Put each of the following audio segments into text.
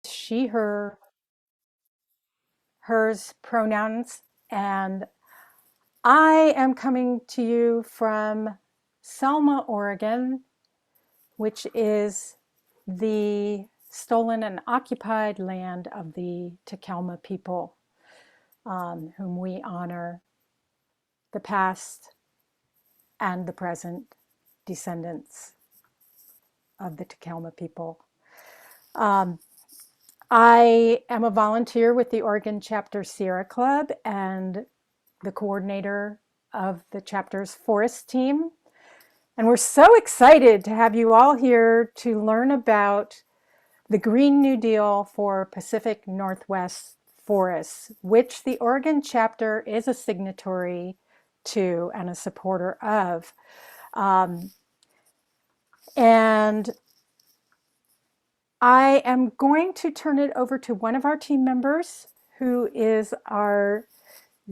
she, her, hers pronouns, and I am coming to you from Selma, Oregon, which is the stolen and occupied land of the Takelma people, whom we honor, the past and the present descendants of the Takelma people. Um, I am a volunteer with the Oregon Chapter Sierra Club and the coordinator of the chapter's forest team. And we're so excited to have you all here to learn about the Green New Deal for Pacific Northwest forests, which the Oregon chapter is a signatory to and a supporter of. And I am going to turn it over to one of our team members who is our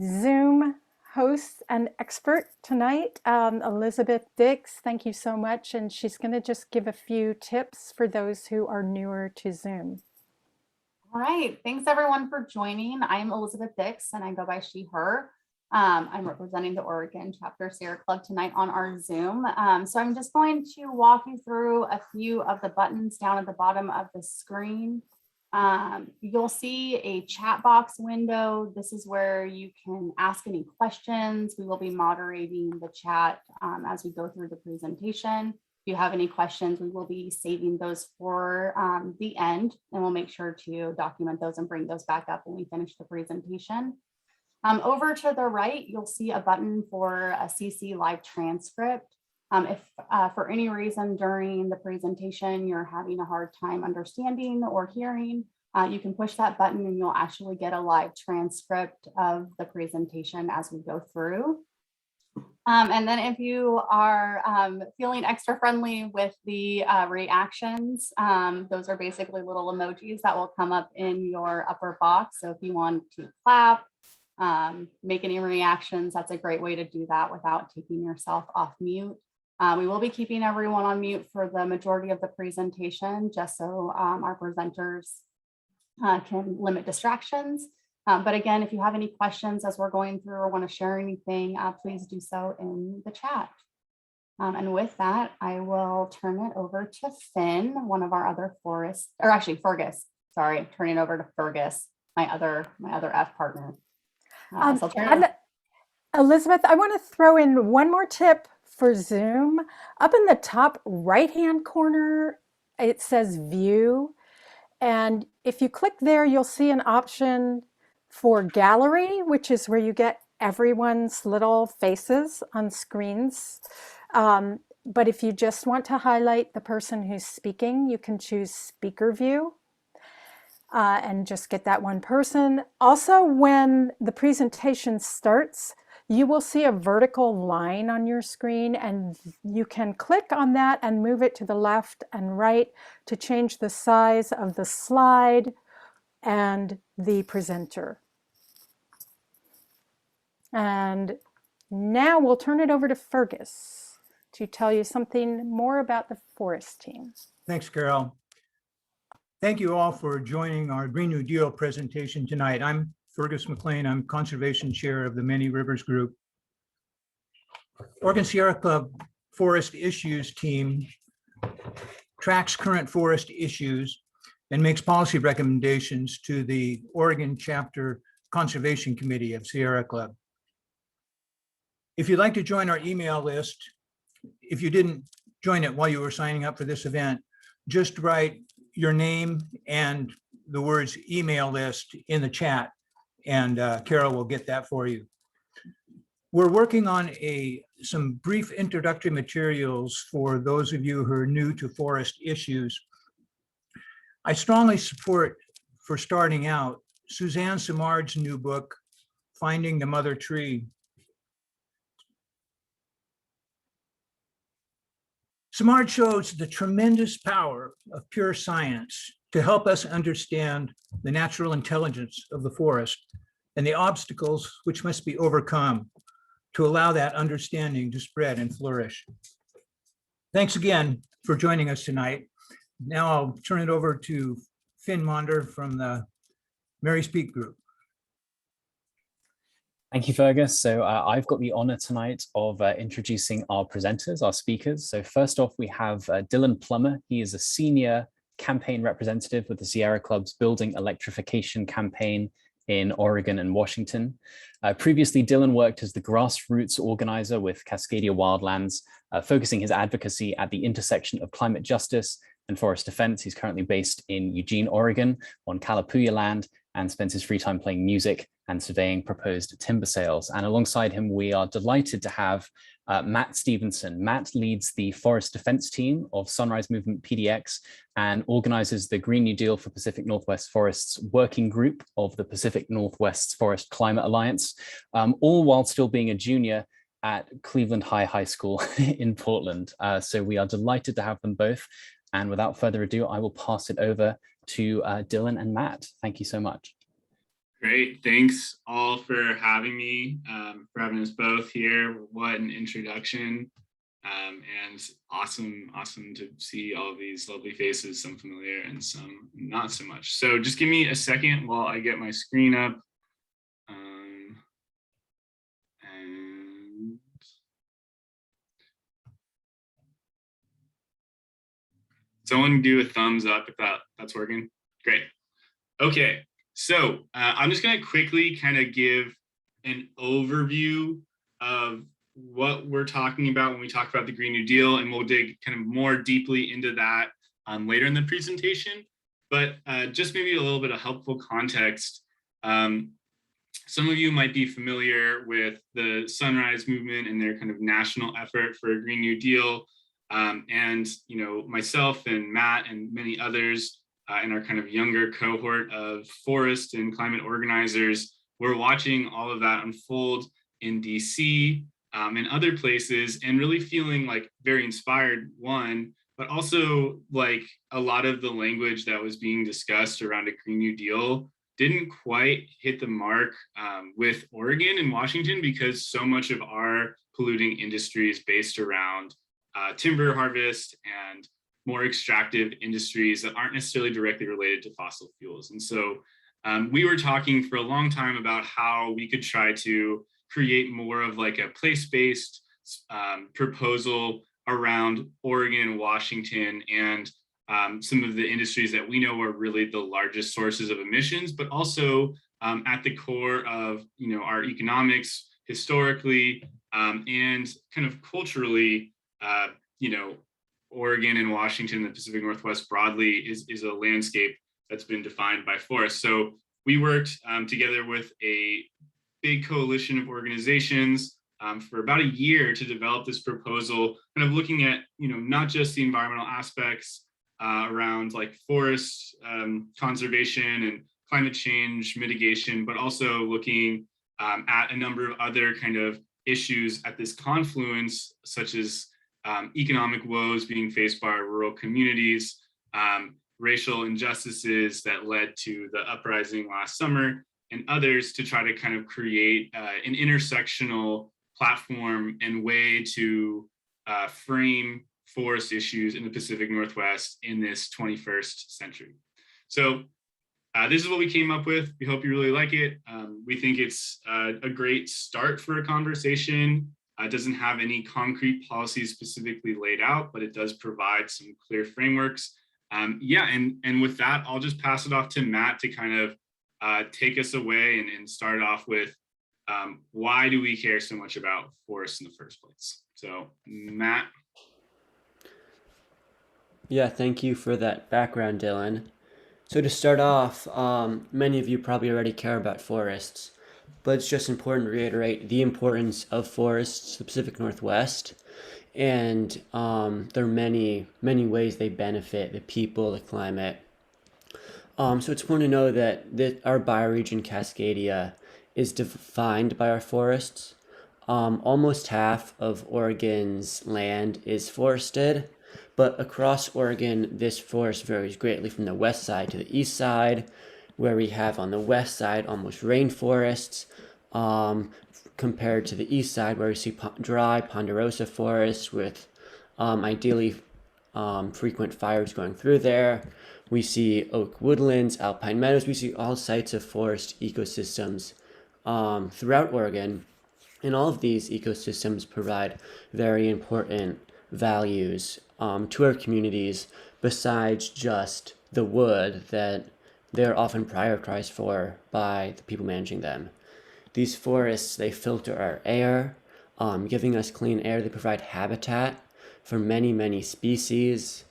Zoom host and expert tonight, Elizabeth Dix. Thank you so much. And she's going to just give a few tips for those who are newer to Zoom. All right. Thanks everyone for joining. I'm Elizabeth Dix and I go by she, her. I'm representing the Oregon Chapter Sierra Club tonight on our Zoom. So I'm just going to walk you through a few of the buttons down at the bottom of the screen. You'll see a chat box window. This is where you can ask any questions. We will be moderating the chat as we go through the presentation. If you have any questions, we will be saving those for the end, and we'll make sure to document those and bring those back up when we finish the presentation. Over to the right, you'll see a button for a CC live transcript. If for any reason during the presentation you're having a hard time understanding or hearing, you can push that button and you'll actually get a live transcript of the presentation as we go through. And then if you are feeling extra friendly with the reactions, those are basically little emojis that will come up in your upper box. So if you want to clap, make any reactions, that's a great way to do that without taking yourself off mute. We will be keeping everyone on mute for the majority of the presentation, just so our presenters can limit distractions. But again, if you have any questions as we're going through or want to share anything, please do so in the chat. And with that, I will turn it over to Finn, one of our other forests, or actually Fergus, sorry, turning it over to Fergus, my other F partner. Elizabeth, I want to throw in one more tip for Zoom. Up in the top right-hand corner, it says view. And if you click there, you'll see an option for gallery, which is where you get everyone's little faces on screens. But if you just want to highlight the person who's speaking, you can choose speaker view. And just get that one person. Also, when the presentation starts, you will see a vertical line on your screen and you can click on that and move it to the left and right to change the size of the slide and the presenter. And now we'll turn it over to Fergus to tell you something more about the forest team. Thanks, Carol. Thank you all for joining our Green New Deal presentation tonight. I'm Fergus McLean. I'm Conservation Chair of the Many Rivers Group. Oregon Sierra Club Forest Issues team tracks current forest issues and makes policy recommendations to the Oregon Chapter Conservation Committee of Sierra Club. If you'd like to join our email list, if you didn't join it while you were signing up for this event, just write your name and the words email list in the chat, and Carol will get that for you. We're working on some brief introductory materials for those of you who are new to forest issues. I strongly support, for starting out, Suzanne Simard's new book, Finding the Mother Tree. Simard shows the tremendous power of pure science to help us understand the natural intelligence of the forest and the obstacles which must be overcome to allow that understanding to spread and flourish. Thanks again for joining us tonight. Now I'll turn it over to Finn Monder from the Mary Speak Group. Thank you, Fergus. So I've got the honor tonight of introducing our presenters, our speakers. So first off, we have Dylan Plummer. He is a senior campaign representative with the Sierra Club's Building Electrification campaign in Oregon and Washington. Previously, Dylan worked as the grassroots organizer with Cascadia Wildlands, focusing his advocacy at the intersection of climate justice and forest defense. He's currently based in Eugene, Oregon, on Kalapuya land, and spends his free time playing music and surveying proposed timber sales. And alongside him, we are delighted to have Matt Stevenson. Matt leads the forest defense team of Sunrise Movement PDX and organizes the Green New Deal for Pacific Northwest Forests working group of the Pacific Northwest Forest Climate Alliance, all while still being a junior at Cleveland High School in Portland. So we are delighted to have them both. And without further ado, I will pass it over to Dylan and Matt. Thank you so much. Great. Thanks all for having me, for having us both here. What an introduction. And awesome to see all of these lovely faces, some familiar and some not so much. So just give me a second while I get my screen up. And someone do a thumbs up if that's working. Great. Okay. So I'm just going to quickly kind of give an overview of what we're talking about when we talk about the Green New Deal, and we'll dig kind of more deeply into that later in the presentation. But just maybe a little bit of helpful context. Some of you might be familiar with the Sunrise Movement and their kind of national effort for a Green New Deal. And you know, myself and Matt and many others in our kind of younger cohort of forest and climate organizers, we're watching all of that unfold in DC and other places, and really feeling like very inspired, one, but also like a lot of the language that was being discussed around a Green New Deal didn't quite hit the mark with Oregon and Washington, because so much of our polluting industry is based around timber harvest and more extractive industries that aren't necessarily directly related to fossil fuels. And so we were talking for a long time about how we could try to create more of like a place-based proposal around Oregon and Washington and some of the industries that we know are really the largest sources of emissions, but also at the core of, you know, our economics historically and kind of culturally, you know, Oregon and Washington, the Pacific Northwest broadly is a landscape that's been defined by forests. So we worked together with a big coalition of organizations for about a year to develop this proposal, kind of looking at, you know, not just the environmental aspects around like forest conservation and climate change mitigation, but also looking at a number of other kind of issues at this confluence, such as economic woes being faced by our rural communities, racial injustices that led to the uprising last summer, and others, to try to kind of create an intersectional platform and way to frame forest issues in the Pacific Northwest in this 21st century. So this is what we came up with. We hope you really like it. We think it's a great start for a conversation. It doesn't have any concrete policies specifically laid out, but it does provide some clear frameworks. Yeah, and with that, I'll just pass it off to Matt to kind of take us away and start off with why do we care so much about forests in the first place? So Matt. Yeah, thank you for that background, Dylan. So to start off, many of you probably already care about forests, but it's just important to reiterate the importance of forests in the Pacific Northwest. And there are many ways they benefit the people, the climate. So it's important to know that our bioregion Cascadia is defined by our forests. Almost half of Oregon's land is forested, but across Oregon, this forest varies greatly from the west side to the east side, where we have on the west side almost rainforests, compared to the east side where we see dry ponderosa forests with ideally frequent fires going through there. We see oak woodlands, alpine meadows. We see all sites of forest ecosystems throughout Oregon. And all of these ecosystems provide very important values to our communities besides just the wood that they're often prioritized for by the people managing them. These forests, they filter our air, giving us clean air. They provide habitat for many, many species.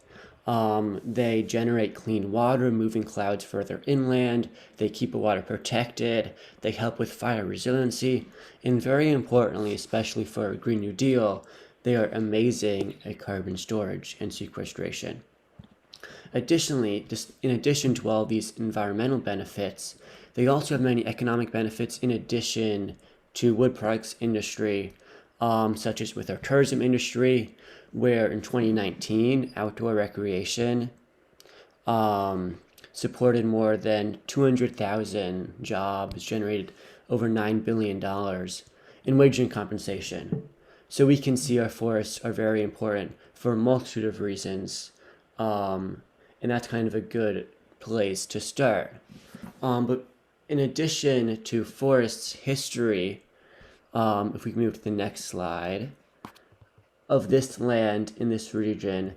They generate clean water, moving clouds further inland. They keep the water protected. They help with fire resiliency. And very importantly, especially for a Green New Deal, they are amazing at carbon storage and sequestration. Additionally, in addition to all these environmental benefits, they also have many economic benefits in addition to wood products industry, such as with our tourism industry, where in 2019, outdoor recreation supported more than 200,000 jobs, generated over $9 billion in wage and compensation. So we can see our forests are very important for a multitude of reasons. And that's kind of a good place to start. But in addition to forests history, if we can move to the next slide, of this land in this region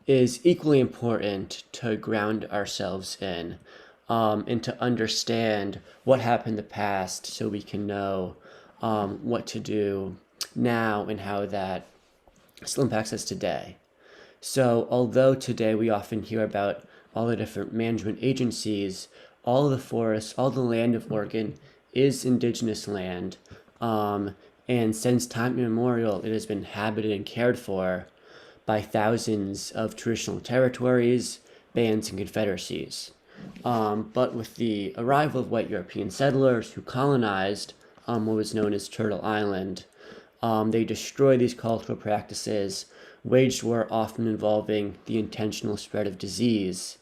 is equally important to ground ourselves in and to understand what happened in the past so we can know what to do now and how that still impacts us today. So although today we often hear about all the different management agencies, all the forests, all the land of Oregon is indigenous land. And since time immemorial, it has been inhabited and cared for by thousands of traditional territories, bands, and confederacies. But with the arrival of white European settlers who colonized what was known as Turtle Island, they destroyed these cultural practices, waged war often involving the intentional spread of disease,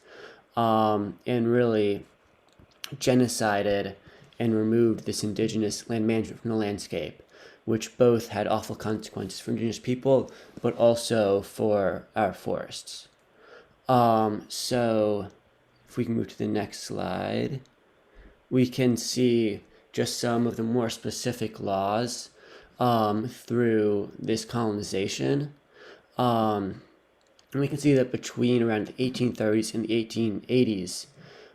and really genocided and removed this indigenous land management from the landscape, which both had awful consequences for indigenous people, but also for our forests. So if we can move to the next slide, we can see just some of the more specific laws through this colonization. And we can see that between around the 1830s and the 1880s,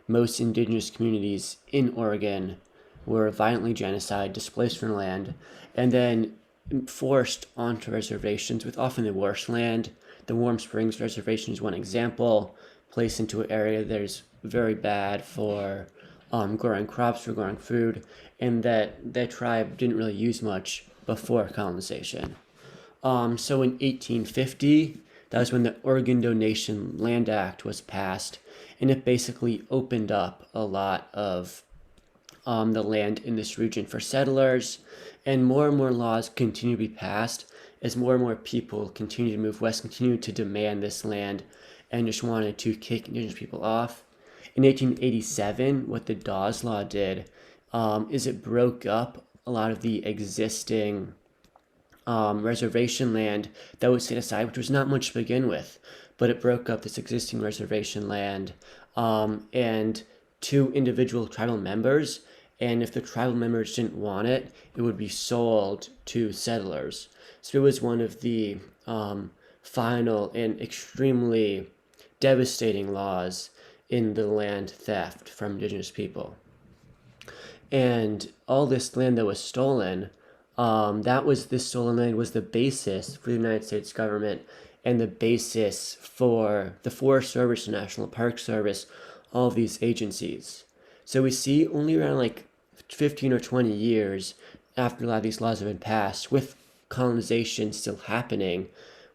most indigenous communities in Oregon were violently genocided, displaced from land, and then forced onto reservations with often the worst land. The Warm Springs Reservation is one example, placed into an area that is very bad for growing crops, for growing food, and that tribe didn't really use much before colonization. So in 1850, that was when the Oregon Donation Land Act was passed, and it basically opened up a lot of the land in this region for settlers, and more laws continue to be passed as more and more people continue to move west, continue to demand this land, and just wanted to kick indigenous people off. In 1887, what the Dawes Law did is it broke up a lot of the existing reservation land that was set aside, which was not much to begin with, but it broke up this existing reservation land and to individual tribal members. And if the tribal members didn't want it, it would be sold to settlers. So it was one of the final and extremely devastating laws in the land theft from indigenous people. And all this land that was stolen, this stolen land was the basis for the United States government and the basis for the Forest Service, the National Park Service, all of these agencies. So we see only around like 15 or 20 years after a lot of these laws have been passed, with colonization still happening,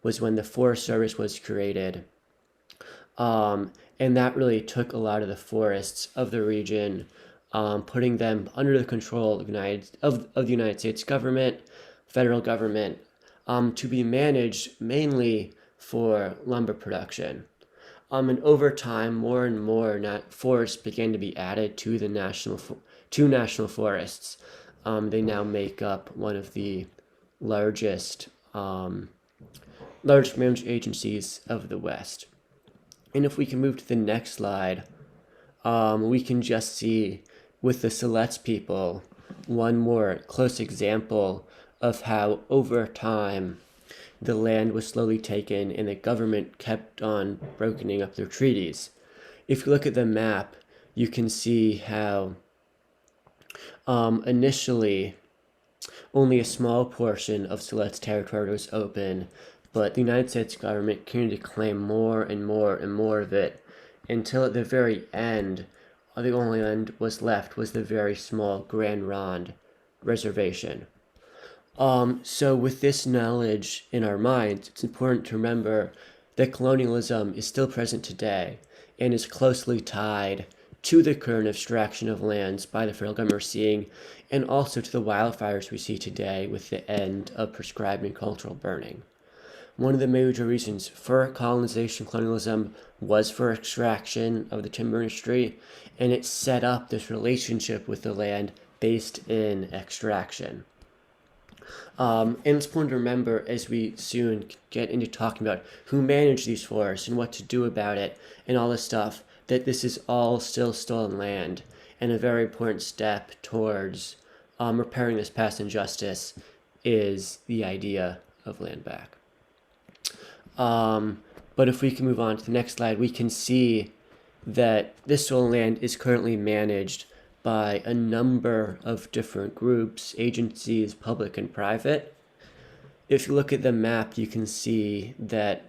was when the Forest Service was created. And that really took a lot of the forests of the region, putting them under the control of the United States government, federal government, to be managed mainly for lumber production. And over time, more and more forests began to be added to the national forests. They now make up one of the largest large managed agencies of the West. And if we can move to the next slide, we can just see with the Siletz people one more close example of how over time the land was slowly taken and the government kept on brokening up their treaties. If you look at the map, you can see how initially only a small portion of Siletz territory was open, but the United States government continued to claim more and more and more of it until at the very end, the only land was left was the very small Grand Ronde reservation. So with this knowledge in our minds, it's important to remember that colonialism is still present today and is closely tied to the current abstraction of lands by the federal government we're seeing, and also to the wildfires we see today with the end of prescribed agricultural burning. One of the major reasons for colonization, was for extraction of the timber industry, and it set up this relationship with the land based in extraction. And it's important to remember as we soon get into talking about who managed these forests and what to do about it and all this stuff, that this is all still stolen land, and a very important step towards repairing this past injustice is the idea of land back. But if we can move on to the next slide, we can see that this stolen land is currently managed by a number of different groups, agencies, public and private. If you look at the map, you can see that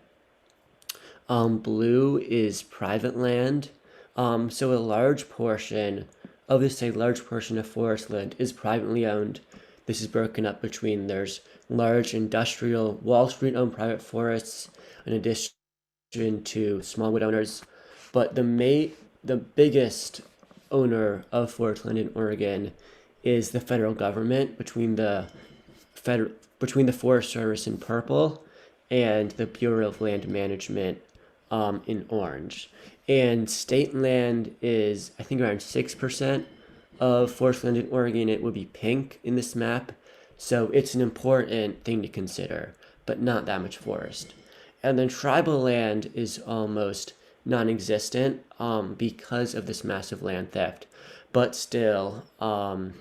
blue is private land. So a large portion of forest land is privately owned. This is broken up between there's large industrial Wall Street owned private forests in addition to small wood owners. But the biggest owner of forest land in Oregon is the federal government between the Forest Service in purple and the Bureau of Land Management in orange. And state land is, I think, around 6% of forest land in Oregon. It would be pink in this map. So it's an important thing to consider, but not that much forest. And then tribal land is almost non-existent because of this massive land theft. But still, on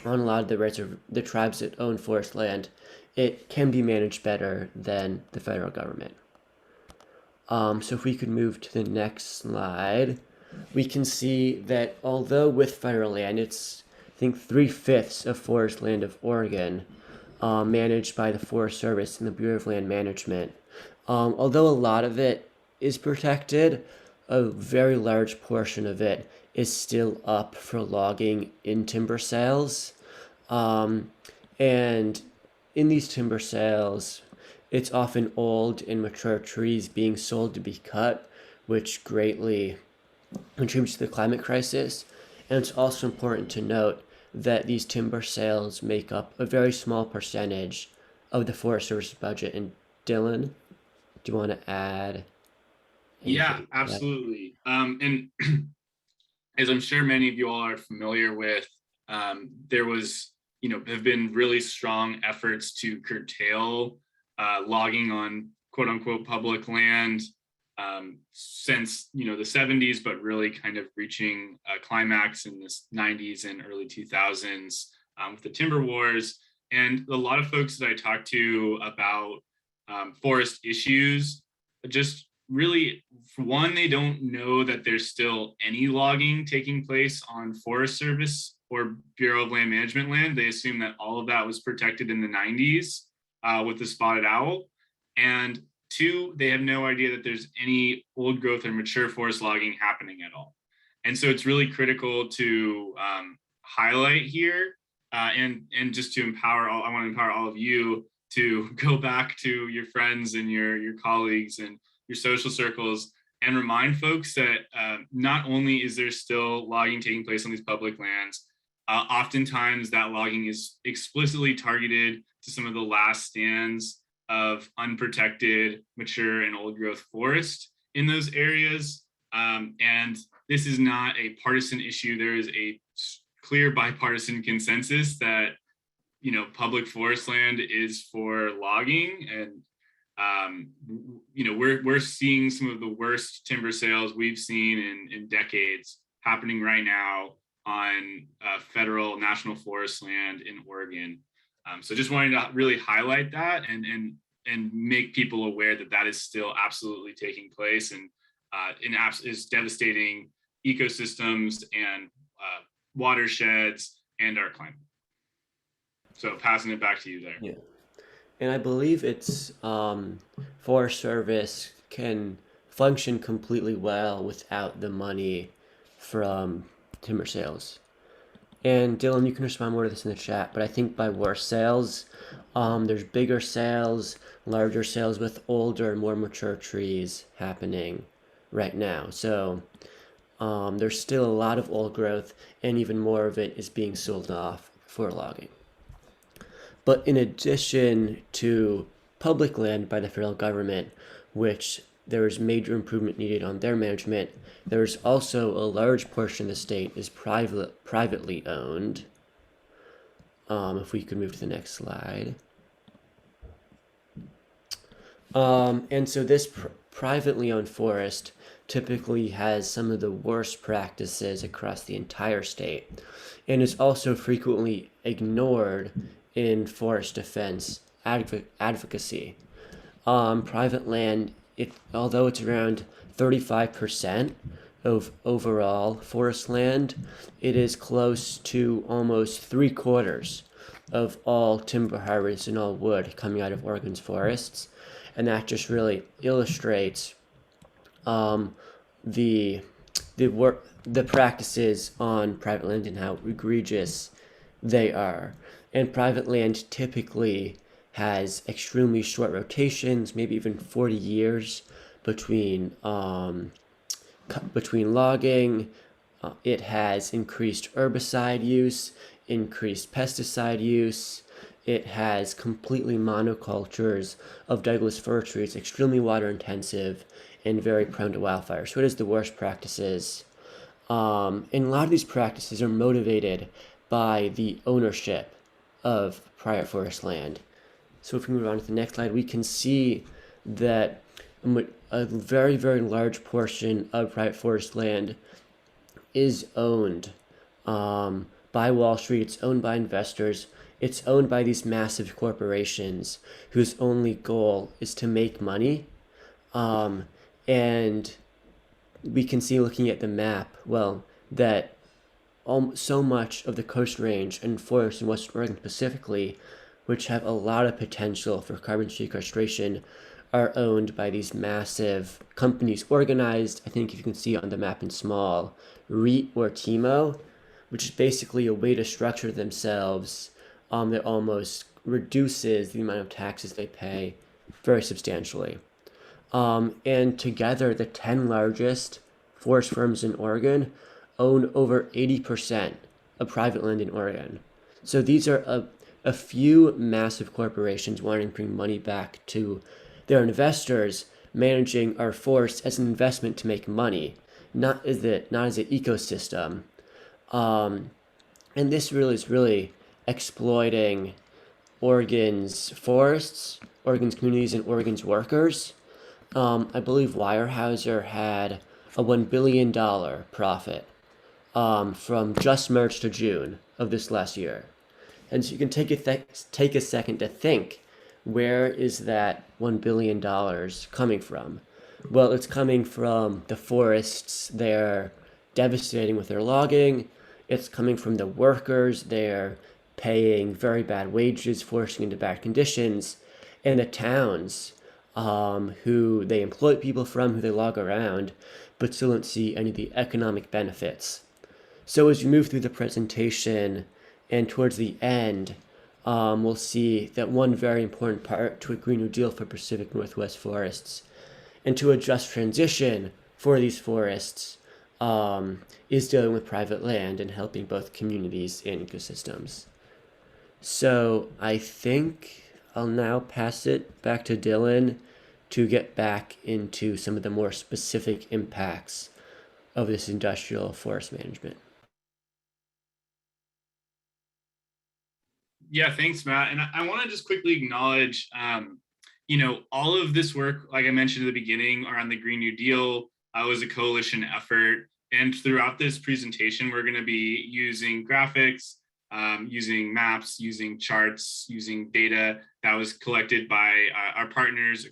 a lot of the tribes that own forest land, it can be managed better than the federal government. So if we could move to the next slide, we can see that although with federal land, it's, I think, 3/5 of forest land of Oregon managed by the Forest Service and the Bureau of Land Management. Although a lot of it is protected, a very large portion of it is still up for logging in timber sales. And in these timber sales, it's often old and mature trees being sold to be cut, which greatly contributes to the climate crisis. And it's also important to note that these timber sales make up a very small percentage of the Forest Service budget. And Dylan, do you want to add anything? Yeah, absolutely. And as I'm sure many of you all are familiar with, there was, have been really strong efforts to curtail logging on quote unquote public land since, the 70s, but really kind of reaching a climax in the 90s and early 2000s with the timber wars. And a lot of folks that I talked to about forest issues, just really, for one, they don't know that there's still any logging taking place on Forest Service or Bureau of Land Management land. They assume that all of that was protected in the 90s with the spotted owl. And two, they have no idea that there's any old growth or mature forest logging happening at all. And so it's really critical to highlight here and just to I want to empower all of you to go back to your friends and your colleagues and your social circles and remind folks that not only is there still logging taking place on these public lands, oftentimes that logging is explicitly targeted to some of the last stands of unprotected, mature, and old growth forest in those areas. And this is not a partisan issue. There is a clear bipartisan consensus that public forest land is for logging, and we're seeing some of the worst timber sales we've seen in decades happening right now on federal national forest land in Oregon. So just wanting to really highlight that and make people aware that that is still absolutely taking place and is devastating ecosystems and watersheds and our climate. So passing it back to you there. Yeah. And I believe it's Forest Service can function completely well without the money from timber sales. And Dylan, you can respond more to this in the chat, but I think by worse sales, there's bigger sales, larger sales with older, more mature trees happening right now. So there's still a lot of old growth, and even more of it is being sold off for logging. But in addition to public land by the federal government, which there is major improvement needed on their management, there is also a large portion of the state is privately owned. If we could move to the next slide. And so this privately owned forest typically has some of the worst practices across the entire state and is also frequently ignored in forest defense advocacy. Private land, although it's around 35% of overall forest land, it is close to almost 3/4 of all timber harvest and all wood coming out of Oregon's forests. And that just really illustrates the practices on private land and how egregious they are. And private land typically has extremely short rotations, maybe even 40 years between logging. It has increased herbicide use, increased pesticide use. It has completely monocultures of Douglas fir trees, extremely water intensive and very prone to wildfire. So it is the worst practices. And a lot of these practices are motivated by the ownership of private forest land. So if we move on to the next slide, we can see that a very, very large portion of private forest land is owned by Wall Street. It's owned by investors. It's owned by these massive corporations whose only goal is to make money. And we can see, looking at the map, well, that so much of the Coast Range and forests in Western Oregon specifically, which have a lot of potential for carbon sequestration, are owned by these massive companies organized, I think if you can see on the map in small, REIT or TIMO, which is basically a way to structure themselves that almost reduces the amount of taxes they pay very substantially. And together, the 10 largest forest firms in Oregon own over 80% of private land in Oregon. So these are a few massive corporations wanting to bring money back to their investors, managing our forests as an investment to make money, not as an ecosystem. And this really is really exploiting Oregon's forests, Oregon's communities, and Oregon's workers. I believe Weyerhaeuser had a $1 billion profit from just March to June of this last year. And so you can take a second to think, where is that $1 billion coming from? Well, it's coming from the forests they're devastating with their logging. It's coming from the workers they're paying very bad wages, forcing into bad conditions, and the towns who they employ people from, who they log around, but still don't see any of the economic benefits. So as we move through the presentation and towards the end, we'll see that one very important part to a Green New Deal for Pacific Northwest forests and to a just transition for these forests is dealing with private land and helping both communities and ecosystems. So I think I'll now pass it back to Dylan to get back into some of the more specific impacts of this industrial forest management. Yeah, thanks, Matt. And I want to just quickly acknowledge, all of this work, like I mentioned at the beginning, around the Green New Deal was a coalition effort. And throughout this presentation, we're going to be using graphics, using maps, using charts, using data that was collected by our partners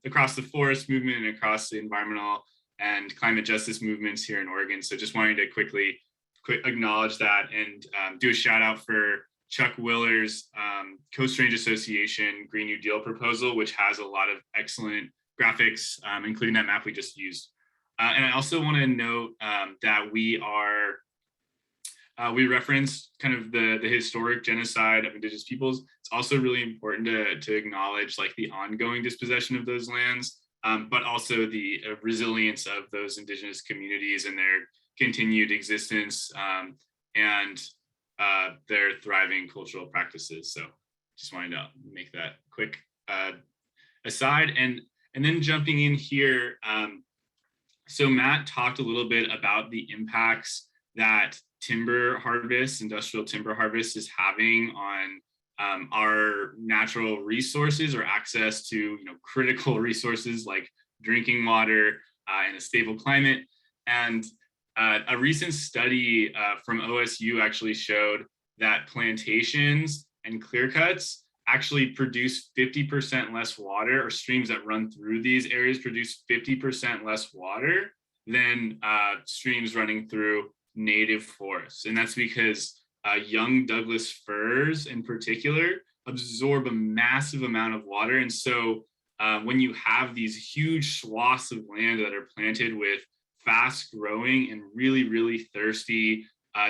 across the forest movement and across the environmental and climate justice movements here in Oregon. So just wanting to quick acknowledge that and do a shout out for Chuck Willer's Coast Range Association Green New Deal proposal, which has a lot of excellent graphics, including that map we just used. And I also want to note that we reference kind of the historic genocide of Indigenous peoples. It's also really important to acknowledge like the ongoing dispossession of those lands, but also the resilience of those Indigenous communities and their continued existence and their thriving cultural practices. So just wanted to make that quick aside. And then jumping in here, so Matt talked a little bit about the impacts that timber harvest, industrial timber harvest is having on our natural resources or access to critical resources like drinking water and a stable climate. And a recent study from OSU actually showed that plantations and clear cuts actually produce 50% less water, or streams that run through these areas produce 50% less water than streams running through native forests. And that's because young Douglas firs in particular absorb a massive amount of water. And so when you have these huge swaths of land that are planted with fast growing and really, really thirsty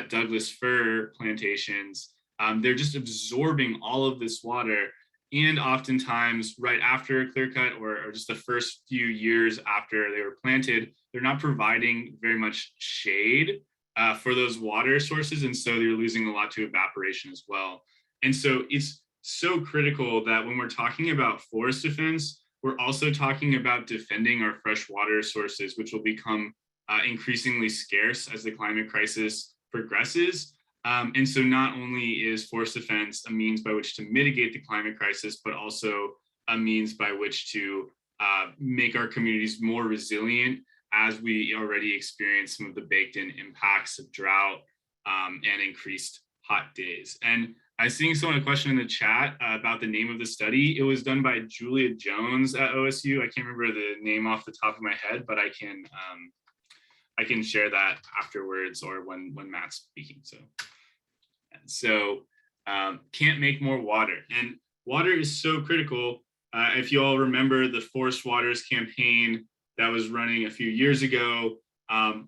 Douglas fir plantations, they're just absorbing all of this water. And oftentimes right after a clear cut or just the first few years after they were planted, they're not providing very much shade for those water sources. And so they're losing a lot to evaporation as well. And so it's so critical that when we're talking about forest defense, we're also talking about defending our fresh water sources, which will become increasingly scarce as the climate crisis progresses. And so not only is forest defense a means by which to mitigate the climate crisis, but also a means by which to make our communities more resilient as we already experience some of the baked in impacts of drought and increased hot days. And I was seeing someone a question in the chat about the name of the study. It was done by Julia Jones at OSU. I can't remember the name off the top of my head, but I can share that afterwards or when Matt's speaking. So can't make more water. And water is so critical. If you all remember the Forest Waters campaign that was running a few years ago,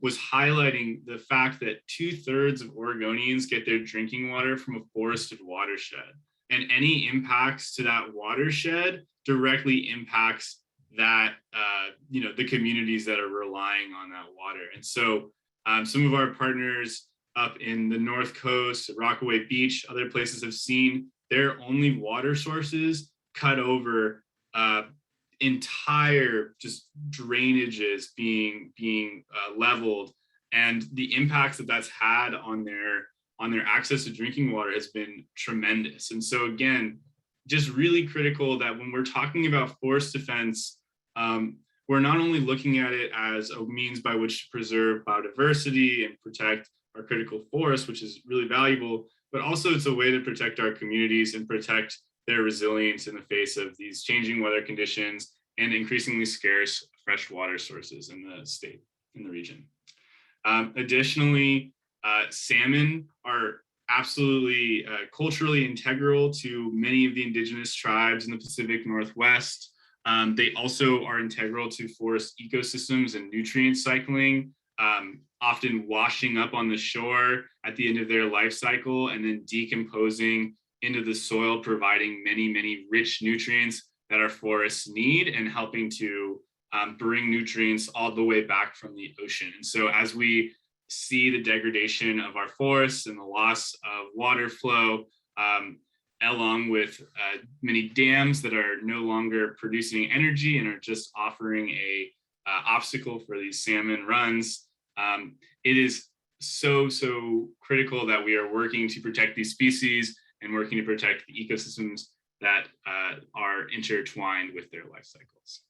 was highlighting the fact that 2/3 of Oregonians get their drinking water from a forested watershed. And any impacts to that watershed directly impacts that, the communities that are relying on that water. And so some of our partners up in the North Coast, Rockaway Beach, other places have seen their only water sources cut over entire just drainages being leveled, and the impacts that that's had on their access to drinking water has been tremendous. And so again, just really critical that when we're talking about forest defense, we're not only looking at it as a means by which to preserve biodiversity and protect our critical forests, which is really valuable, but also it's a way to protect our communities and protect their resilience in the face of these changing weather conditions and increasingly scarce fresh water sources in the state, in the region. Additionally, salmon are absolutely culturally integral to many of the indigenous tribes in the Pacific Northwest. They also are integral to forest ecosystems and nutrient cycling, often washing up on the shore at the end of their life cycle and then decomposing into the soil, providing many, many rich nutrients that our forests need and helping to bring nutrients all the way back from the ocean. And so as we see the degradation of our forests and the loss of water flow, along with many dams that are no longer producing energy and are just offering a obstacle for these salmon runs, it is so critical that we are working to protect these species and working to protect the ecosystems that are intertwined with their life cycles.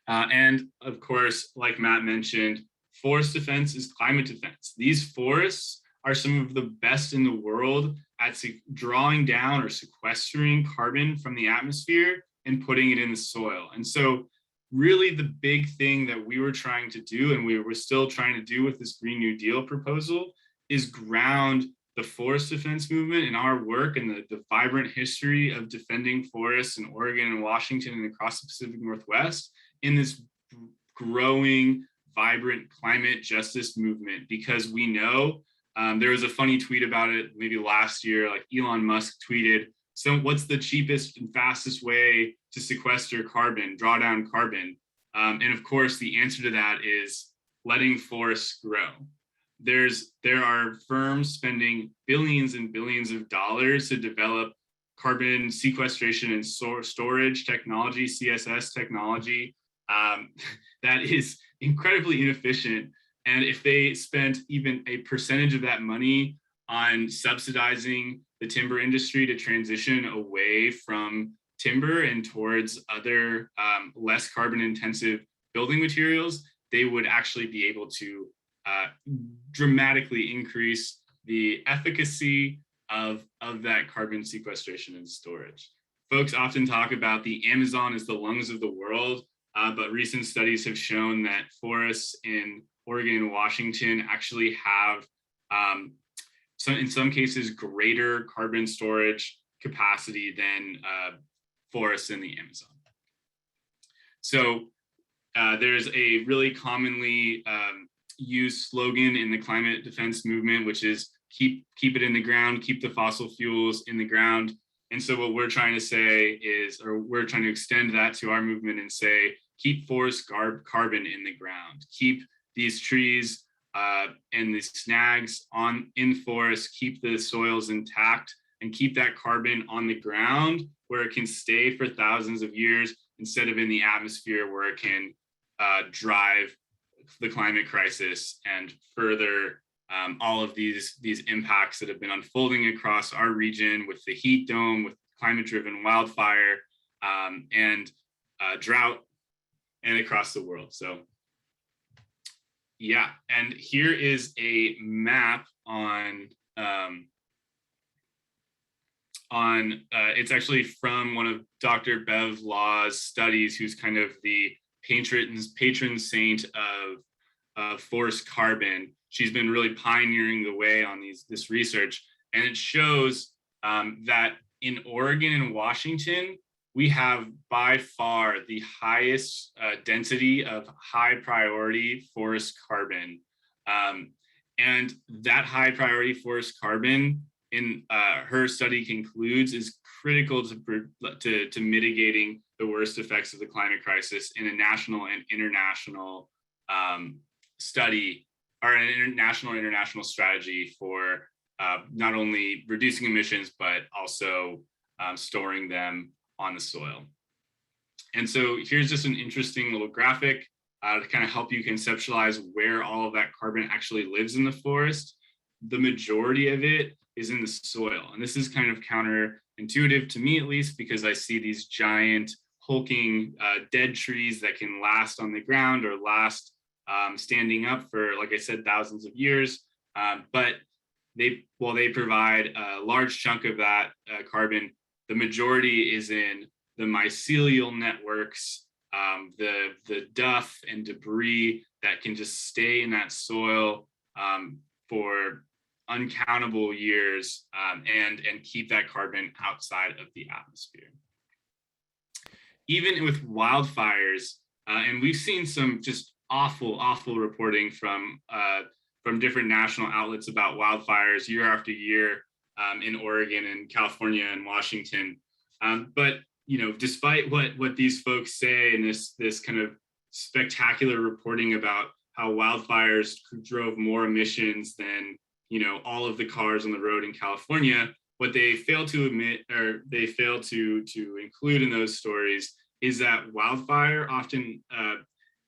And of course, like Matt mentioned, forest defense is climate defense. These forests are some of the best in the world at drawing down or sequestering carbon from the atmosphere and putting it in the soil. And so really the big thing that we were trying to do, and we were still trying to do with this Green New Deal proposal, is ground the forest defense movement and our work and the vibrant history of defending forests in Oregon and Washington and across the Pacific Northwest in this growing, vibrant climate justice movement. Because we know, there was a funny tweet about it maybe last year, like Elon Musk tweeted, so what's the cheapest and fastest way to sequester carbon, draw down carbon? And of course, the answer to that is letting forests grow. There are firms spending billions and billions of dollars to develop carbon sequestration and storage technology, CSS technology, that is incredibly inefficient. And if they spent even a percentage of that money on subsidizing the timber industry to transition away from timber and towards other less carbon intensive building materials, they would actually be able to dramatically increase the efficacy of that carbon sequestration and storage. Folks often talk about the Amazon as the lungs of the world, but recent studies have shown that forests in Oregon and Washington actually have, in some cases, greater carbon storage capacity than forests in the Amazon. So there's a really commonly used slogan in the climate defense movement, which is keep it in the ground, keep the fossil fuels in the ground. And so what we're trying to say is, or we're trying to extend that to our movement and say, keep forest carbon in the ground, keep these trees and the snags in forests, keep the soils intact, and keep that carbon on the ground where it can stay for thousands of years instead of in the atmosphere where it can drive the climate crisis and further all of these impacts that have been unfolding across our region with the heat dome, with climate-driven wildfire and drought, and across the world. So yeah, and here is a map on it's actually from one of Dr. Bev Law's studies, who's kind of the patron saint of forest carbon. She's been really pioneering the way on this research, and it shows that in Oregon and Washington, we have by far the highest density of high priority forest carbon. And that high priority forest carbon, in her study concludes, is critical to mitigating the worst effects of the climate crisis in a national and international study, or an international strategy for not only reducing emissions, but also storing them on the soil. And so here's just an interesting little graphic to kind of help you conceptualize where all of that carbon actually lives in the forest. The majority of it is in the soil. And this is kind of counterintuitive to me, at least, because I see these giant hulking dead trees that can last on the ground or last standing up for, like I said, thousands of years. But they provide a large chunk of that carbon. The majority is in the mycelial networks, the duff and debris that can just stay in that soil for uncountable years and keep that carbon outside of the atmosphere. Even with wildfires, and we've seen some just awful reporting from different national outlets about wildfires year after year in Oregon and California and Washington. But despite what these folks say and this kind of spectacular reporting about how wildfires drove more emissions than all of the cars on the road in California, what they fail to admit, or they fail to include in those stories, is that wildfire often,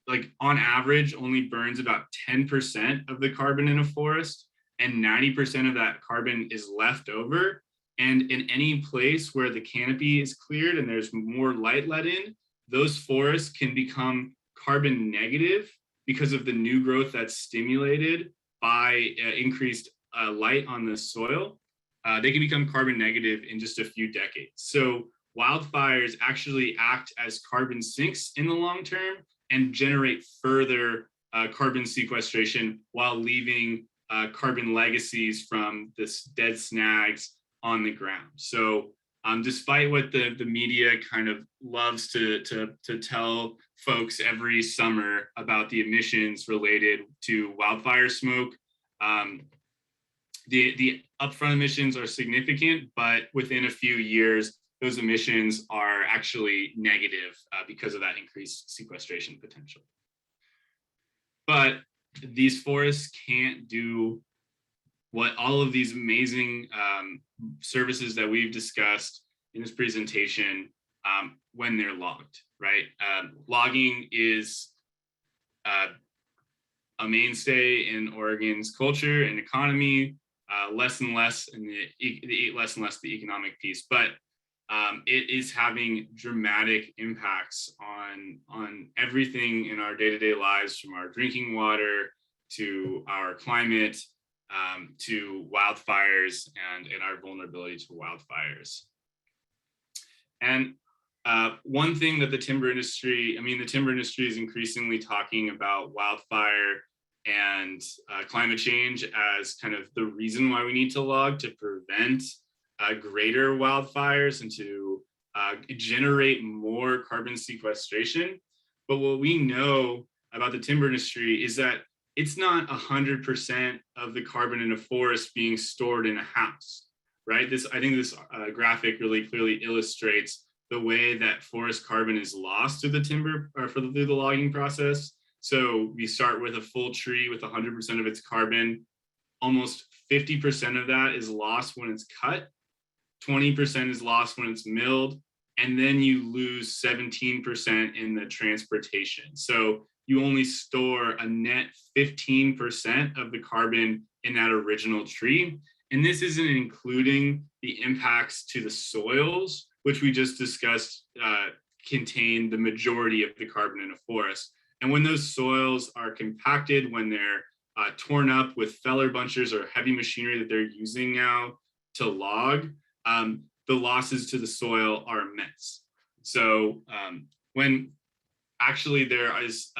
like on average, only burns about 10% of the carbon in a forest, and 90% of that carbon is left over. And in any place where the canopy is cleared and there's more light let in, those forests can become carbon negative because of the new growth that's stimulated by increased light on the soil. They can become carbon negative in just a few decades. So wildfires actually act as carbon sinks in the long term and generate further carbon sequestration while leaving carbon legacies from this dead snags on the ground. So despite what the media kind of loves to tell folks every summer about the emissions related to wildfire smoke, the upfront emissions are significant, but within a few years, those emissions are actually negative because of that increased sequestration potential. But these forests can't do what all of these amazing services that we've discussed in this presentation when they're logged, right? Logging is a mainstay in Oregon's culture and economy, less and less in the economic piece, but it is having dramatic impacts on everything in our day-to-day lives, from our drinking water to our climate, to wildfires and our vulnerability to wildfires. And one thing that the timber industry is increasingly talking about wildfire and climate change as kind of the reason why we need to log, to prevent greater wildfires and to generate more carbon sequestration. But what we know about the timber industry is that it's not 100% of the carbon in a forest being stored in a house, right? I think this graphic really clearly illustrates the way that forest carbon is lost through the timber or through the logging process. So we start with a full tree with 100% of its carbon. Almost 50% of that is lost when it's cut. 20% is lost when it's milled. And then you lose 17% in the transportation. So you only store a net 15% of the carbon in that original tree. And this isn't including the impacts to the soils, which we just discussed contain the majority of the carbon in a forest. And when those soils are compacted, when they're torn up with feller bunchers or heavy machinery that they're using now to log, the losses to the soil are immense. So when actually there is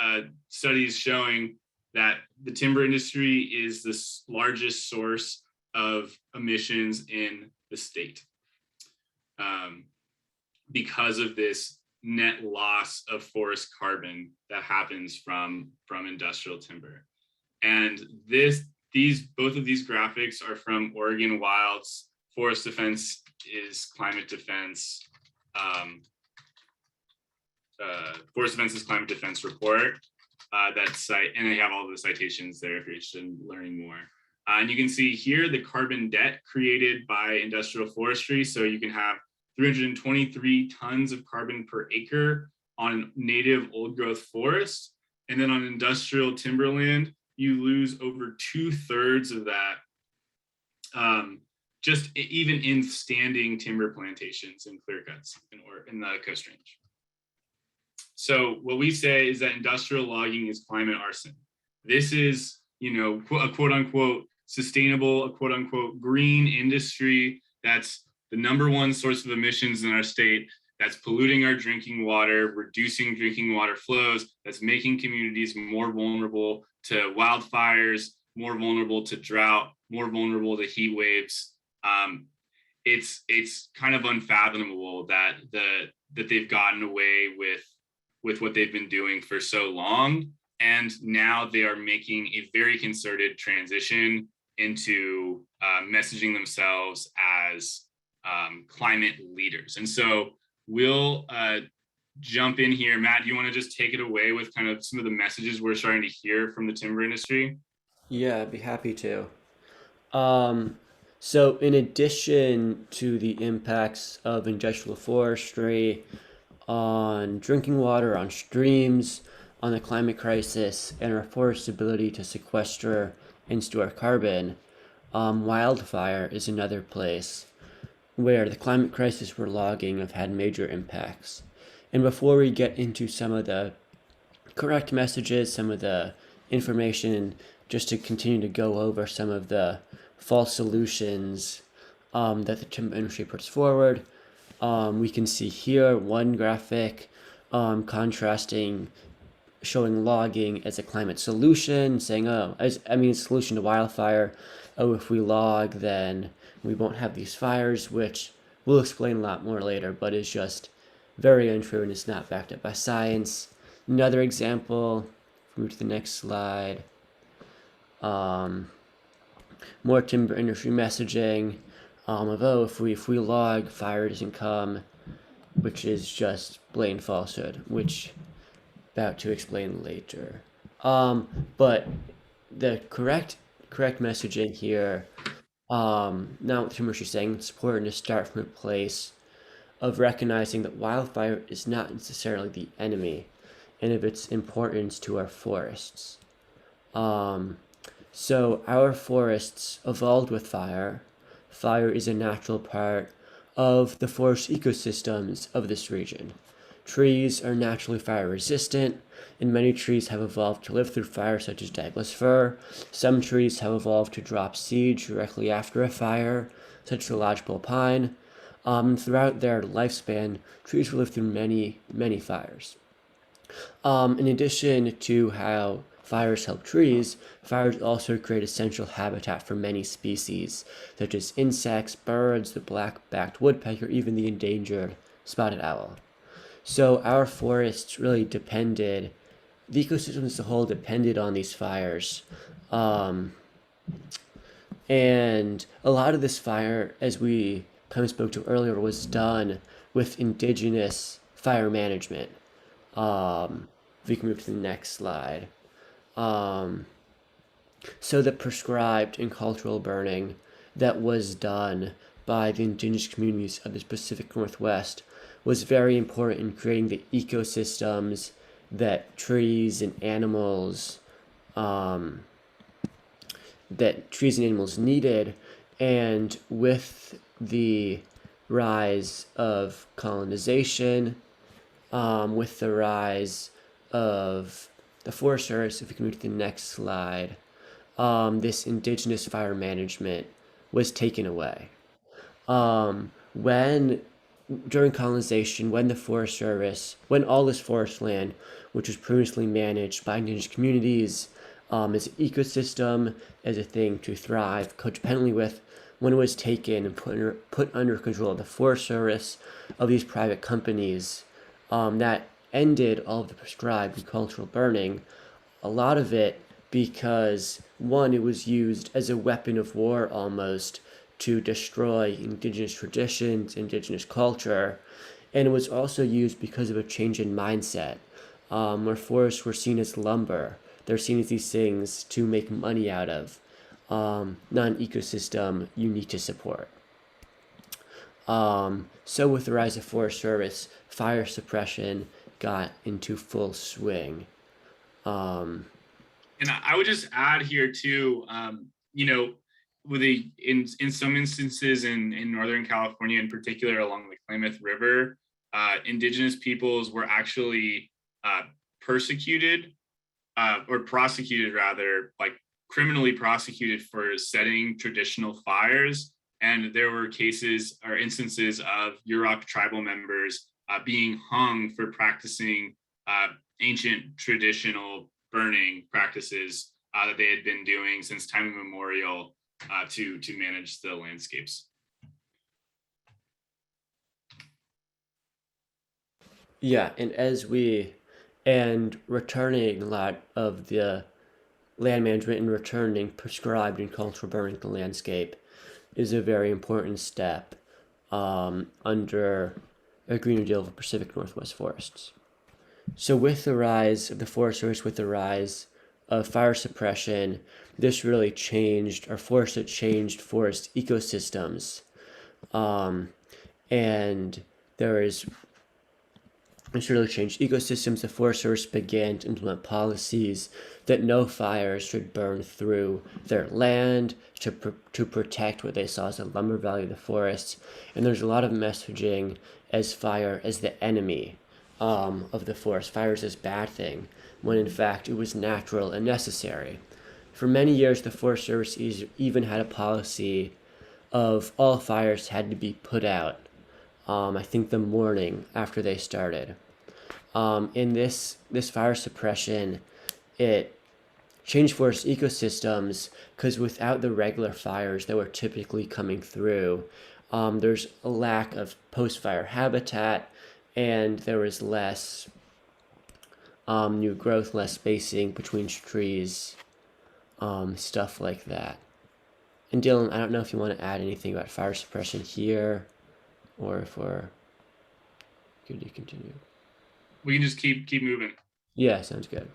studies showing that the timber industry is the largest source of emissions in the state because of this net loss of forest carbon that happens from industrial timber. And both of these graphics are from Oregon Wild's Forest Defense is Climate Defense. Forest Defense's Climate Defense report that site, and they have all the citations there if you're interested in learning more. And you can see here the carbon debt created by industrial forestry. So you can have 323 tons of carbon per acre on native old growth forests. And then on industrial timberland, you lose over 2/3 of that just even in standing timber plantations and clear cuts in the Coast Range. So what we say is that industrial logging is climate arson. This is, a quote unquote sustainable, a quote unquote green industry that's the #1 source of emissions in our state, that's polluting our drinking water, reducing drinking water flows, that's making communities more vulnerable to wildfires, more vulnerable to drought, more vulnerable to heat waves. It's kind of unfathomable that they've gotten away with what they've been doing for so long. And now they are making a very concerted transition into messaging themselves as climate leaders. And so we'll jump in here. Matt, do you want to just take it away with kind of some of the messages we're starting to hear from the timber industry? Yeah, I'd be happy to. So in addition to the impacts of industrial forestry on drinking water, on streams, on the climate crisis, and our forest's ability to sequester and store carbon, wildfire is another place. where the climate crisis we're logging have had major impacts. And before we get into some of the correct messages, some of the information, just to continue to go over some of the false solutions that the timber industry puts forward, we can see here one graphic contrasting, showing logging as a climate solution, saying, solution to wildfire. Oh, if we log, then we won't have these fires, which we'll explain a lot more later, but is just very untrue and is not backed up by science. Another example, move to the next slide. More timber industry messaging if we log, fire doesn't come, which is just blatant falsehood, which about to explain later. But the correct messaging here, now what the timber industry is saying, it's important to start from a place of recognizing that wildfire is not necessarily the enemy, and of its importance to our forests. So our forests evolved with fire. Fire is a natural part of the forest ecosystems of this region. Trees are naturally fire resistant, and many trees have evolved to live through fire, such as Douglas fir. Some trees have evolved to drop seeds directly after a fire, such as the lodgepole pine. Throughout their lifespan, trees will live through many, many fires. In addition to how fires help trees, fires also create essential habitat for many species, such as insects, birds, the black-backed woodpecker, even the endangered spotted owl. So our forests really depended, the ecosystem as a whole depended on these fires. And a lot of this fire, as we kind of spoke to earlier, was done with indigenous fire management. If we can move to the next slide. So the prescribed and cultural burning that was done by the indigenous communities of the Pacific Northwest was very important in creating the ecosystems that trees and animals needed. And with the rise of colonization, with the rise of the Forest Service, if we can move to the next slide, this indigenous fire management was taken away. During colonization, when the Forest Service, when all this forest land, which was previously managed by indigenous communities, as an ecosystem, as a thing to thrive codependently with, when it was taken and put under control of the Forest Service, of these private companies, that ended all of the prescribed cultural burning, a lot of it because, one, it was used as a weapon of war almost to destroy indigenous traditions, indigenous culture, and it was also used because of a change in mindset, where forests were seen as lumber. They're seen as these things to make money out of, not an ecosystem you need to support. So with the rise of Forest Service, fire suppression got into full swing. And I would just add here too, with in some instances in Northern California, in particular along the Klamath River, indigenous peoples were actually persecuted or prosecuted rather, like criminally prosecuted for setting traditional fires. And there were cases or instances of Yurok tribal members being hung for practicing ancient traditional burning practices that they had been doing since time immemorial to manage the landscapes. Yeah, and returning a lot of the land management and returning prescribed and cultural burning to the landscape is a very important step under a Green New Deal for Pacific Northwest forests. So with the rise of the Forest Service, with the rise of fire suppression, this really changed forest ecosystems. And This really changed ecosystems. The Forest Service began to implement policies that no fires should burn through their land to protect what they saw as the lumber value of the forests. And there's a lot of messaging as fire as the enemy of the forest. Fire is this bad thing, when in fact it was natural and necessary. For many years, the Forest Service even had a policy of all fires had to be put out, I think the morning after they started. In this fire suppression, it changed forest ecosystems because without the regular fires that were typically coming through, there's a lack of post-fire habitat, and there was less new growth, less spacing between trees, stuff like that. And Dylan, I don't know if you want to add anything about fire suppression here, or if we're good to continue. We can just keep moving. Yeah, sounds good.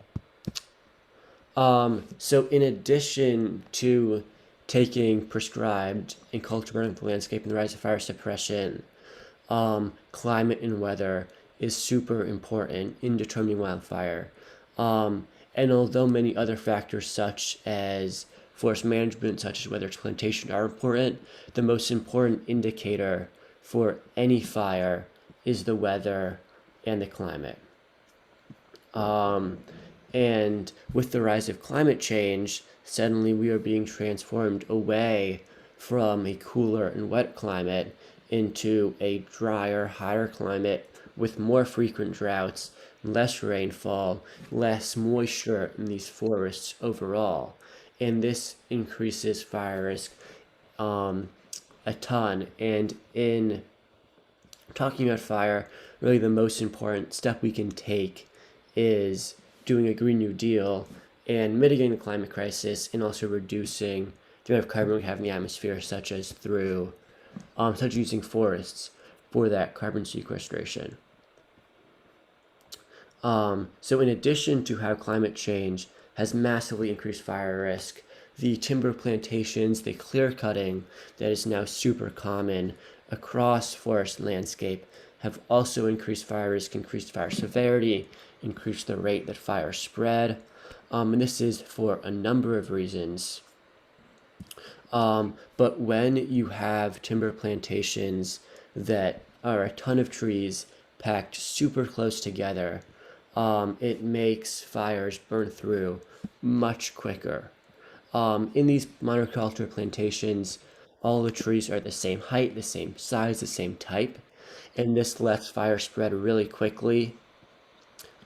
So in addition to taking prescribed and culture burning the landscape and the rise of fire suppression, climate and weather is super important in determining wildfire. And although many other factors such as forest management, such as whether it's plantation, are important, the most important indicator for any fire is the weather and the climate. And with the rise of climate change, suddenly we are being transformed away from a cooler and wet climate into a drier, higher climate with more frequent droughts, less rainfall, less moisture in these forests overall. And this increases fire risk a ton. And in talking about fire, really the most important step we can take is doing a Green New Deal and mitigating the climate crisis, and also reducing the amount of carbon we have in the atmosphere, such as through such as using forests for that carbon sequestration. So in addition to how climate change has massively increased fire risk, the timber plantations, the clear cutting that is now super common across forest landscape have also increased fire risk, increased fire severity, increased the rate that fires spread. And this is for a number of reasons. But when you have timber plantations that are a ton of trees packed super close together, it makes fires burn through much quicker. In these monoculture plantations, all the trees are the same height, the same size, the same type, and this lets fire spread really quickly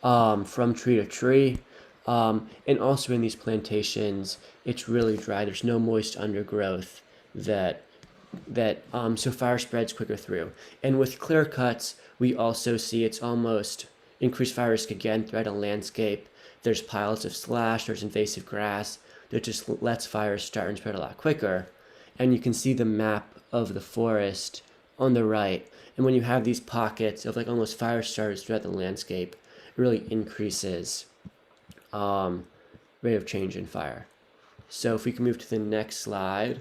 from tree to tree. And also in these plantations, it's really dry. There's no moist undergrowth so fire spreads quicker through. And with clear cuts, we also see it's almost increased fire risk again throughout a landscape. There's piles of slash, there's invasive grass that just lets fires start and spread a lot quicker. And you can see the map of the forest on the right. And when you have these pockets of like almost fire starters throughout the landscape, it really increases rate of change in fire. So if we can move to the next slide,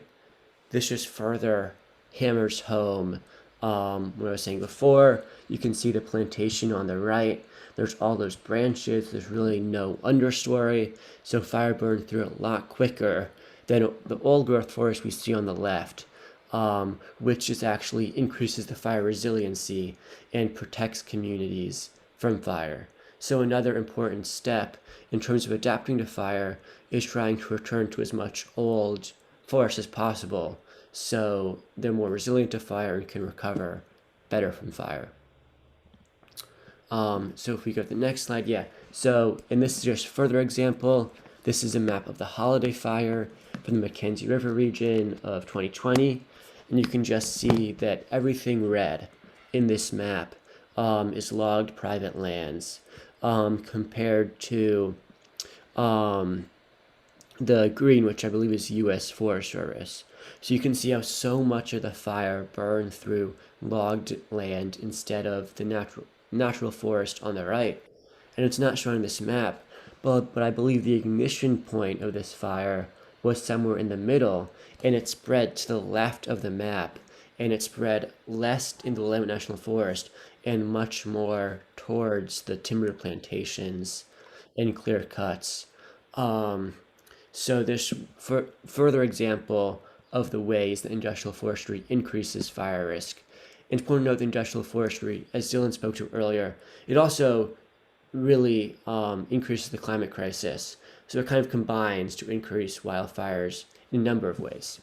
this just further hammers home what I was saying before. You can see the plantation on the right. There's all those branches. There's really no understory. So fire burned through a lot quicker than the old growth forest we see on the left, which just actually increases the fire resiliency and protects communities from fire. So another important step in terms of adapting to fire is trying to return to as much old forest as possible, so they're more resilient to fire and can recover better from fire. So if we go to the next slide, so, and this is just further example. This is a map of the Holiday Fire from the Mackenzie River region of 2020. And you can just see that everything red in this map is logged private lands, compared to the green, which I believe is U.S. Forest Service. So you can see how so much of the fire burned through logged land instead of the natural forest on the right. And it's not showing this map, but I believe the ignition point of this fire was somewhere in the middle, and it spread to the left of the map and it spread less in the Willamette National Forest and much more towards the timber plantations and clear cuts. So this further example of the ways that industrial forestry increases fire risk. And it's important to note that industrial forestry, as Dylan spoke to earlier, it also really increases the climate crisis. So it kind of combines to increase wildfires in a number of ways.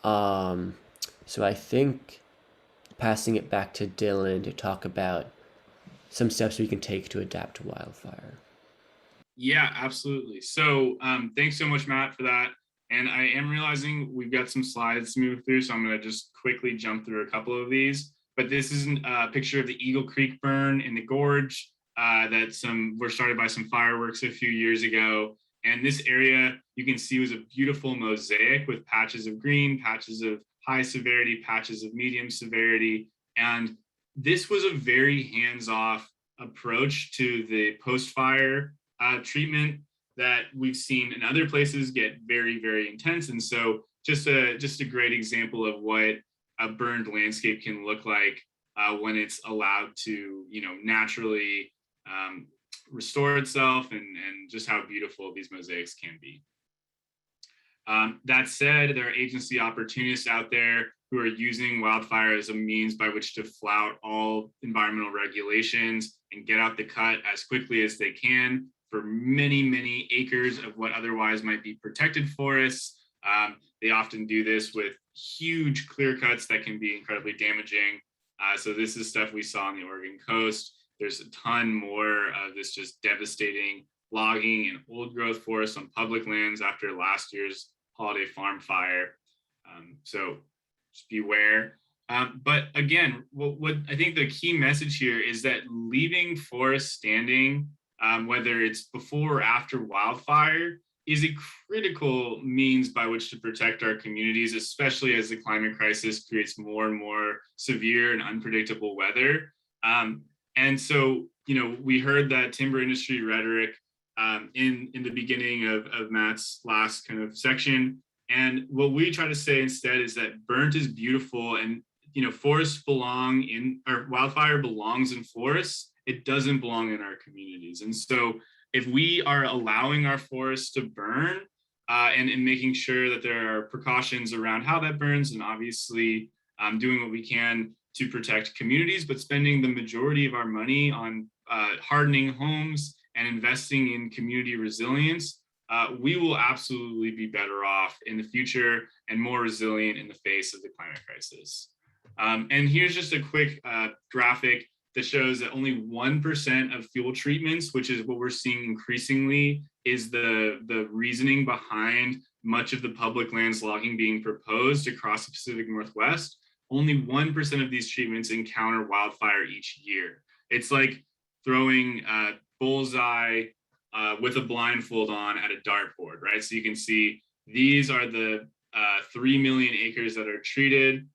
So I think passing it back to Dylan to talk about some steps we can take to adapt to wildfire. Yeah, absolutely. So thanks so much, Matt, for that. And I am realizing we've got some slides to move through, so I'm going to just quickly jump through a couple of these. But this is a picture of the Eagle Creek burn in the gorge that were started by some fireworks a few years ago. And this area, you can see, was a beautiful mosaic with patches of green, patches of high severity, patches of medium severity. And this was a very hands-off approach to the post-fire treatment that we've seen in other places get very, very intense. And so just a great example of what a burned landscape can look like when it's allowed to, naturally restore itself, and just how beautiful these mosaics can be. That said, there are agency opportunists out there who are using wildfire as a means by which to flout all environmental regulations and get out the cut as quickly as they can for many, many acres of what otherwise might be protected forests. They often do this with huge clear cuts that can be incredibly damaging. So this is stuff we saw on the Oregon coast. There's a ton more of this just devastating logging and old growth forests on public lands after last year's holiday farm fire. So just beware. But again, what I think the key message here is that leaving forests standing, whether it's before or after wildfire, is a critical means by which to protect our communities, especially as the climate crisis creates more and more severe and unpredictable weather. And so, we heard that timber industry rhetoric in the beginning of Matt's last kind of section. And what we try to say instead is that burnt is beautiful, and forests belong in, or wildfire belongs in forests. It doesn't belong in our communities. And so if we are allowing our forests to burn and making sure that there are precautions around how that burns, and obviously doing what we can to protect communities, but spending the majority of our money on hardening homes and investing in community resilience, we will absolutely be better off in the future and more resilient in the face of the climate crisis. And here's just a quick graphic that shows that only 1% of fuel treatments, which is what we're seeing increasingly, is the reasoning behind much of the public lands logging being proposed across the Pacific Northwest. Only 1% of these treatments encounter wildfire each year. It's like throwing a bullseye with a blindfold on at a dartboard, right? So you can see these are the 3 million acres that are treated.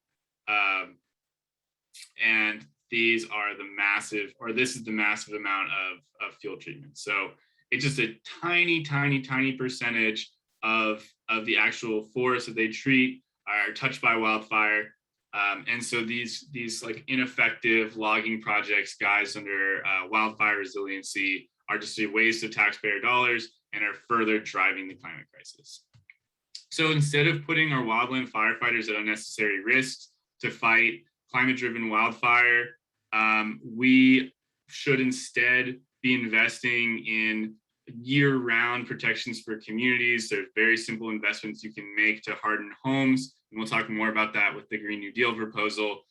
And these are the massive, or this is the massive amount of fuel treatment. So it's just a tiny, tiny, tiny percentage of the actual forests that they treat are touched by wildfire. And so these like ineffective logging projects, guys, under wildfire resiliency, are just a waste of taxpayer dollars and are further driving the climate crisis. So instead of putting our wildland firefighters at unnecessary risks to fight climate-driven wildfire, we should instead be investing in year-round protections for communities. There's very simple investments you can make to harden homes, and we'll talk more about that with the Green New Deal proposal.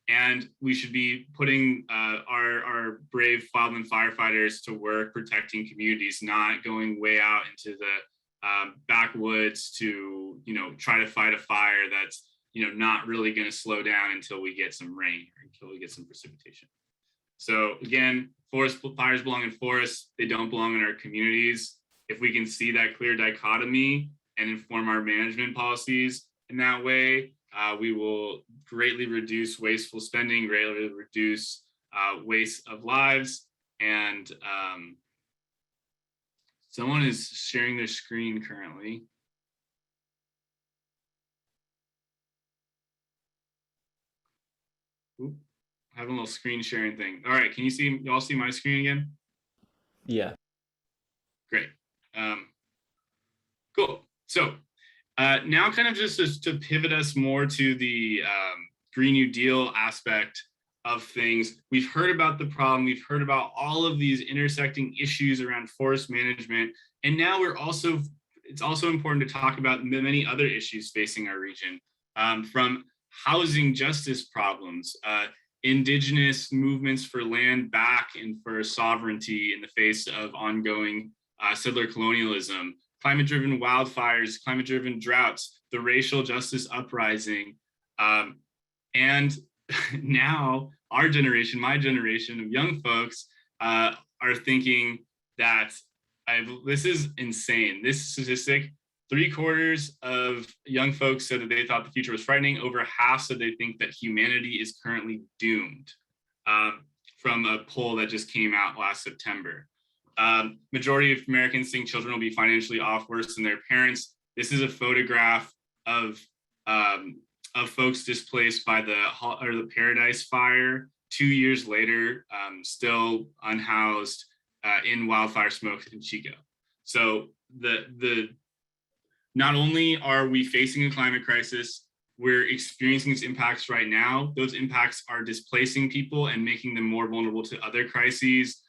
And we should be putting our brave wildland firefighters to work protecting communities, not going way out into the backwoods to try to fight a fire that's not really going to slow down until we get some rain or until we get some precipitation. So again, forest fires belong in forests. They don't belong in our communities. If we can see that clear dichotomy and inform our management policies in that way, we will greatly reduce wasteful spending, greatly reduce waste of lives. And someone is sharing their screen currently. Oop, having a little screen sharing thing. All right, can you all see my screen again? Yeah. Great. Cool. So now kind of just to pivot us more to the Green New Deal aspect of things. We've heard about the problem. We've heard about all of these intersecting issues around forest management. And now it's also important to talk about the many other issues facing our region, from housing justice problems, indigenous movements for land back and for sovereignty in the face of ongoing settler colonialism, climate-driven wildfires, climate-driven droughts, the racial justice uprising, and now our generation, my generation of young folks, are thinking that this is insane. This statistic, 3/4 of young folks said that they thought the future was frightening. Over half said they think that humanity is currently doomed, from a poll that just came out last September. Majority of Americans think children will be financially off worse than their parents. This is a photograph of folks displaced by the Paradise Fire 2 years later, still unhoused in wildfire smoke in Chico. So not only are we facing a climate crisis, we're experiencing its impacts right now. Those impacts are displacing people and making them more vulnerable to other crises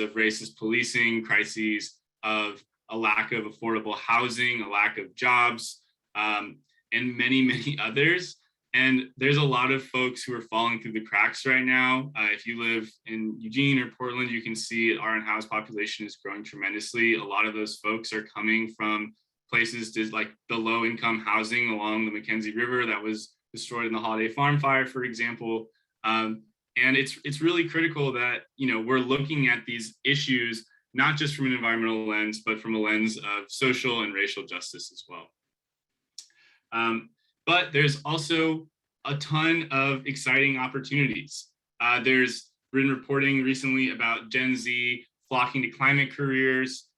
of racist policing, crises of a lack of affordable housing, a lack of jobs, and many, many others. And there's a lot of folks who are falling through the cracks right now. If you live in Eugene or Portland, you can see our unhoused population is growing tremendously. A lot of those folks are coming from places like the low income housing along the Mackenzie River that was destroyed in the Holiday Farm fire, for example. And it's really critical that, we're looking at these issues, not just from an environmental lens, but from a lens of social and racial justice as well. But there's also a ton of exciting opportunities. There's been reporting recently about Gen Z flocking to climate careers,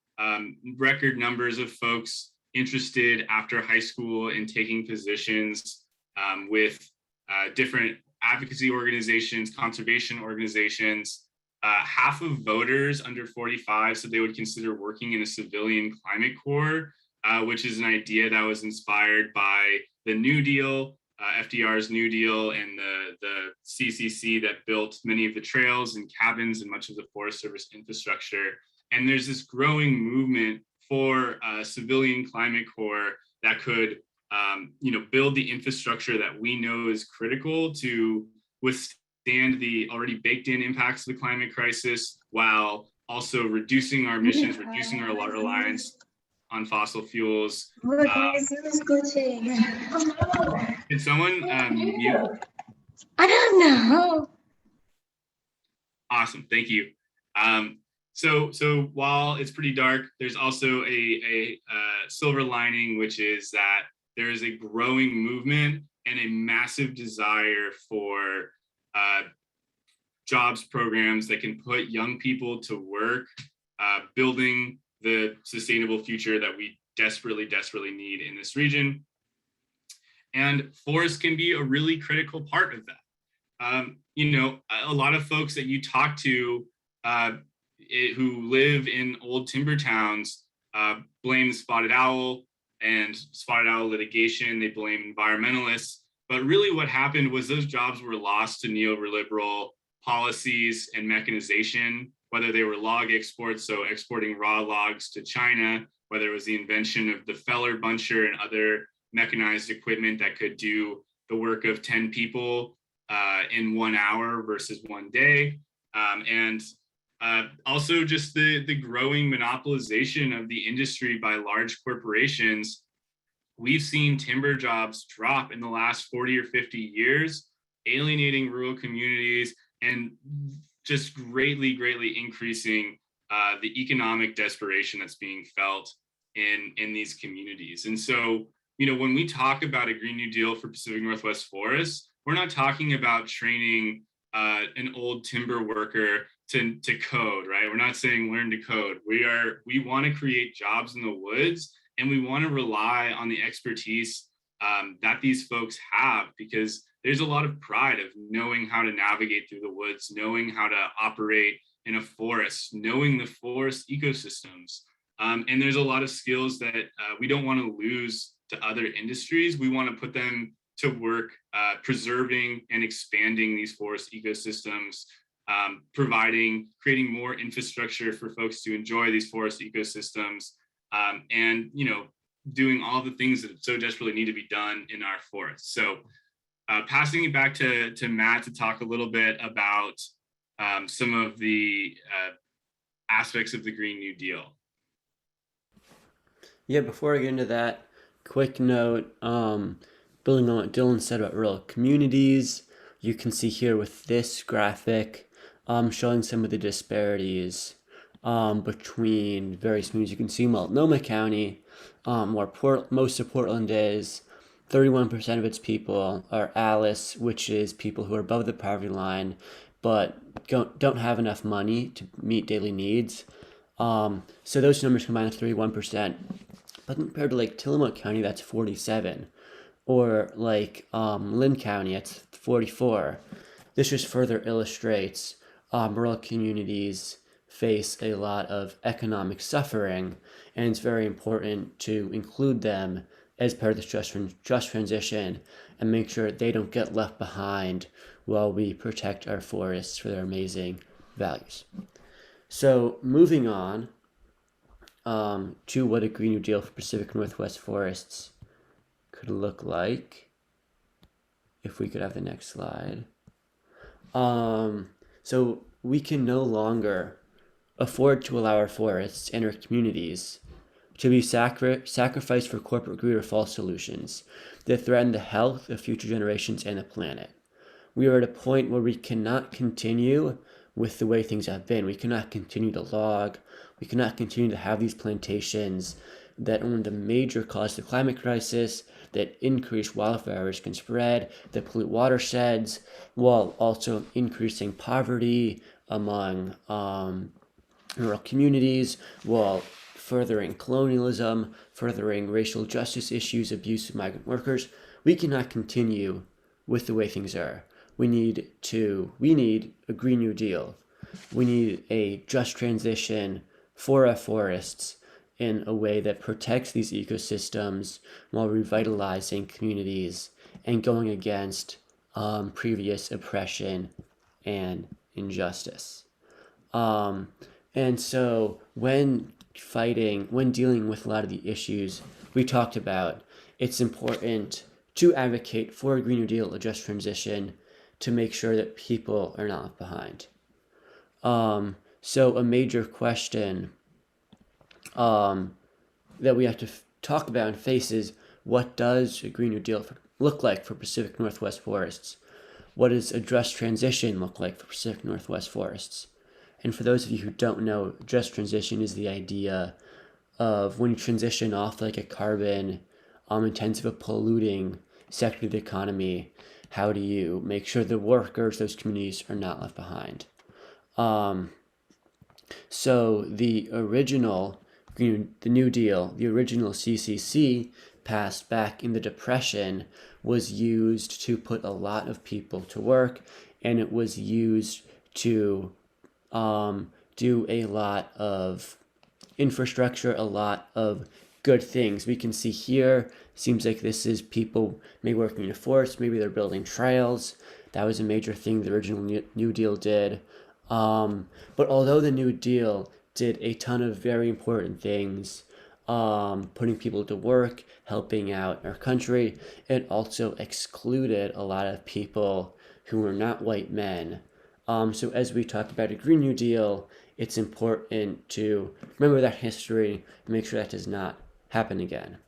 record numbers of folks interested after high school in taking positions with different advocacy organizations, conservation organizations. Half of voters under 45 said they would consider working in a civilian climate corps, which is an idea that was inspired by the New Deal, FDR's New Deal, and the CCC that built many of the trails and cabins and much of the Forest Service infrastructure. And there's this growing movement for a civilian climate corps that could build the infrastructure that we know is critical to withstand the already baked in impacts of the climate crisis, while also reducing our emissions, reducing our reliance on fossil fuels. Look, my Zoom is glitching. Did someone mute? I don't know. Awesome, thank you. So while it's pretty dark, there's also a silver lining, which is that there is a growing movement and a massive desire for jobs programs that can put young people to work, building the sustainable future that we desperately need in this region. And forests can be a really critical part of that. A lot of folks that you talk to who live in old timber towns blame the spotted owl and spotted owl litigation. They blame environmentalists. But really what happened was those jobs were lost to neoliberal policies and mechanization, whether they were log exports, so exporting raw logs to China, whether it was the invention of the feller buncher and other mechanized equipment that could do the work of 10 people in 1 hour versus 1 day. And also just the growing monopolization of the industry by large corporations. We've seen timber jobs drop in the last 40 or 50 years, alienating rural communities and just greatly increasing the economic desperation that's being felt in these communities. And so, when we talk about a Green New Deal for Pacific Northwest forests, we're not talking about training an old timber worker to code, right? We're not saying learn to code. We want to create jobs in the woods, and we want to rely on the expertise that these folks have, because there's a lot of pride of knowing how to navigate through the woods, knowing how to operate in a forest, knowing the forest ecosystems. And there's a lot of skills that we don't want to lose to other industries. We want to put them to work preserving and expanding these forest ecosystems, creating more infrastructure for folks to enjoy these forest ecosystems, and doing all the things that so desperately need to be done in our forests. So passing it back to Matt to talk a little bit about some of the aspects of the Green New Deal. Yeah, before I get into that, quick note, building on what Dylan said about rural communities, you can see here with this graphic showing some of the disparities between various communities. You can see Multnomah County, where most of Portland is, 31% of its people are Alice, which is people who are above the poverty line, but don't have enough money to meet daily needs. So those numbers combine to 31%. But compared to like Tillamook County, that's 47, or like Lynn County, it's 44. This just further illustrates rural communities face a lot of economic suffering, and it's very important to include them as part of this just transition and make sure they don't get left behind while we protect our forests for their amazing values. So moving on to what a Green New Deal for Pacific Northwest forests could look like. If we could have the next slide. So we can no longer afford to allow our forests and our communities to be sacrificed for corporate greed or false solutions that threaten the health of future generations and the planet. We are at a point where we cannot continue with the way things have been. We cannot continue to log. We cannot continue to have these plantations that are one of the major causes of the climate crisis, that increase wildfires can spread, that pollute watersheds, while also increasing poverty among rural communities, while furthering colonialism, furthering racial justice issues, abuse of migrant workers. We cannot continue with the way things are. We need a Green New Deal. We need a just transition for our forests in a way that protects these ecosystems while revitalizing communities and going against previous oppression and injustice. And so when dealing with a lot of the issues we talked about, it's important to advocate for a Green New Deal, a just transition, to make sure that people are not left behind. So a major question that we have to talk about and face is, what does a Green New Deal look like for Pacific Northwest forests? What does a just transition look like for Pacific Northwest forests? And for those of you who don't know, just transition is the idea of when you transition off like a carbon intensive, a polluting sector of the economy, how do you make sure the workers, those communities, are not left behind? So the original the New Deal, the original CCC, passed back in the Depression, was used to put a lot of people to work, and it was used to do a lot of infrastructure, a lot of good things. We can see here, seems like this is people maybe working in a forest, maybe they're building trails. That was a major thing the original New Deal did. But although the New Deal did a ton of very important things, putting people to work, helping out our country, it also excluded a lot of people who were not white men. So as we talked about a Green New Deal, it's important to remember that history and make sure that does not happen again.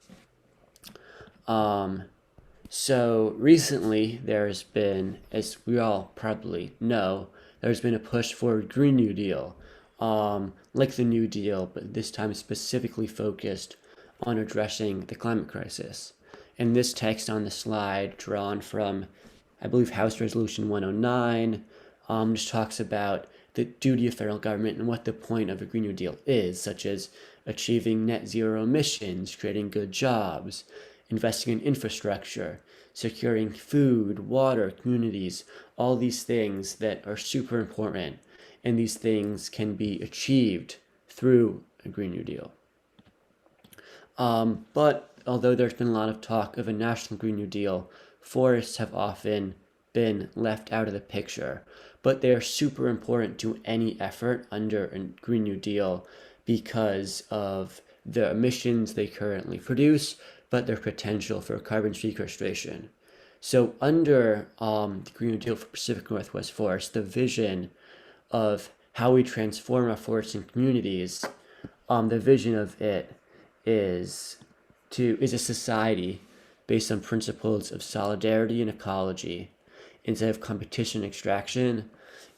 So recently there's been, as we all probably know, there's been a push for a Green New Deal, like the New Deal, but this time specifically focused on addressing the climate crisis. And this text on the slide, drawn from, I believe, House Resolution 109, just talks about the duty of federal government and what the point of a Green New Deal is, such as achieving net zero emissions, creating good jobs, investing in infrastructure, securing food, water, communities, all these things that are super important. And these things can be achieved through a Green New Deal. But although there's been a lot of talk of a national Green New Deal, forests have often been left out of the picture. But they are super important to any effort under a Green New Deal because of the emissions they currently produce, but their potential for carbon sequestration. So under the Green New Deal for Pacific Northwest Forests, the vision of how we transform our forests and communities, the vision of it is a society based on principles of solidarity and ecology instead of competition and extraction,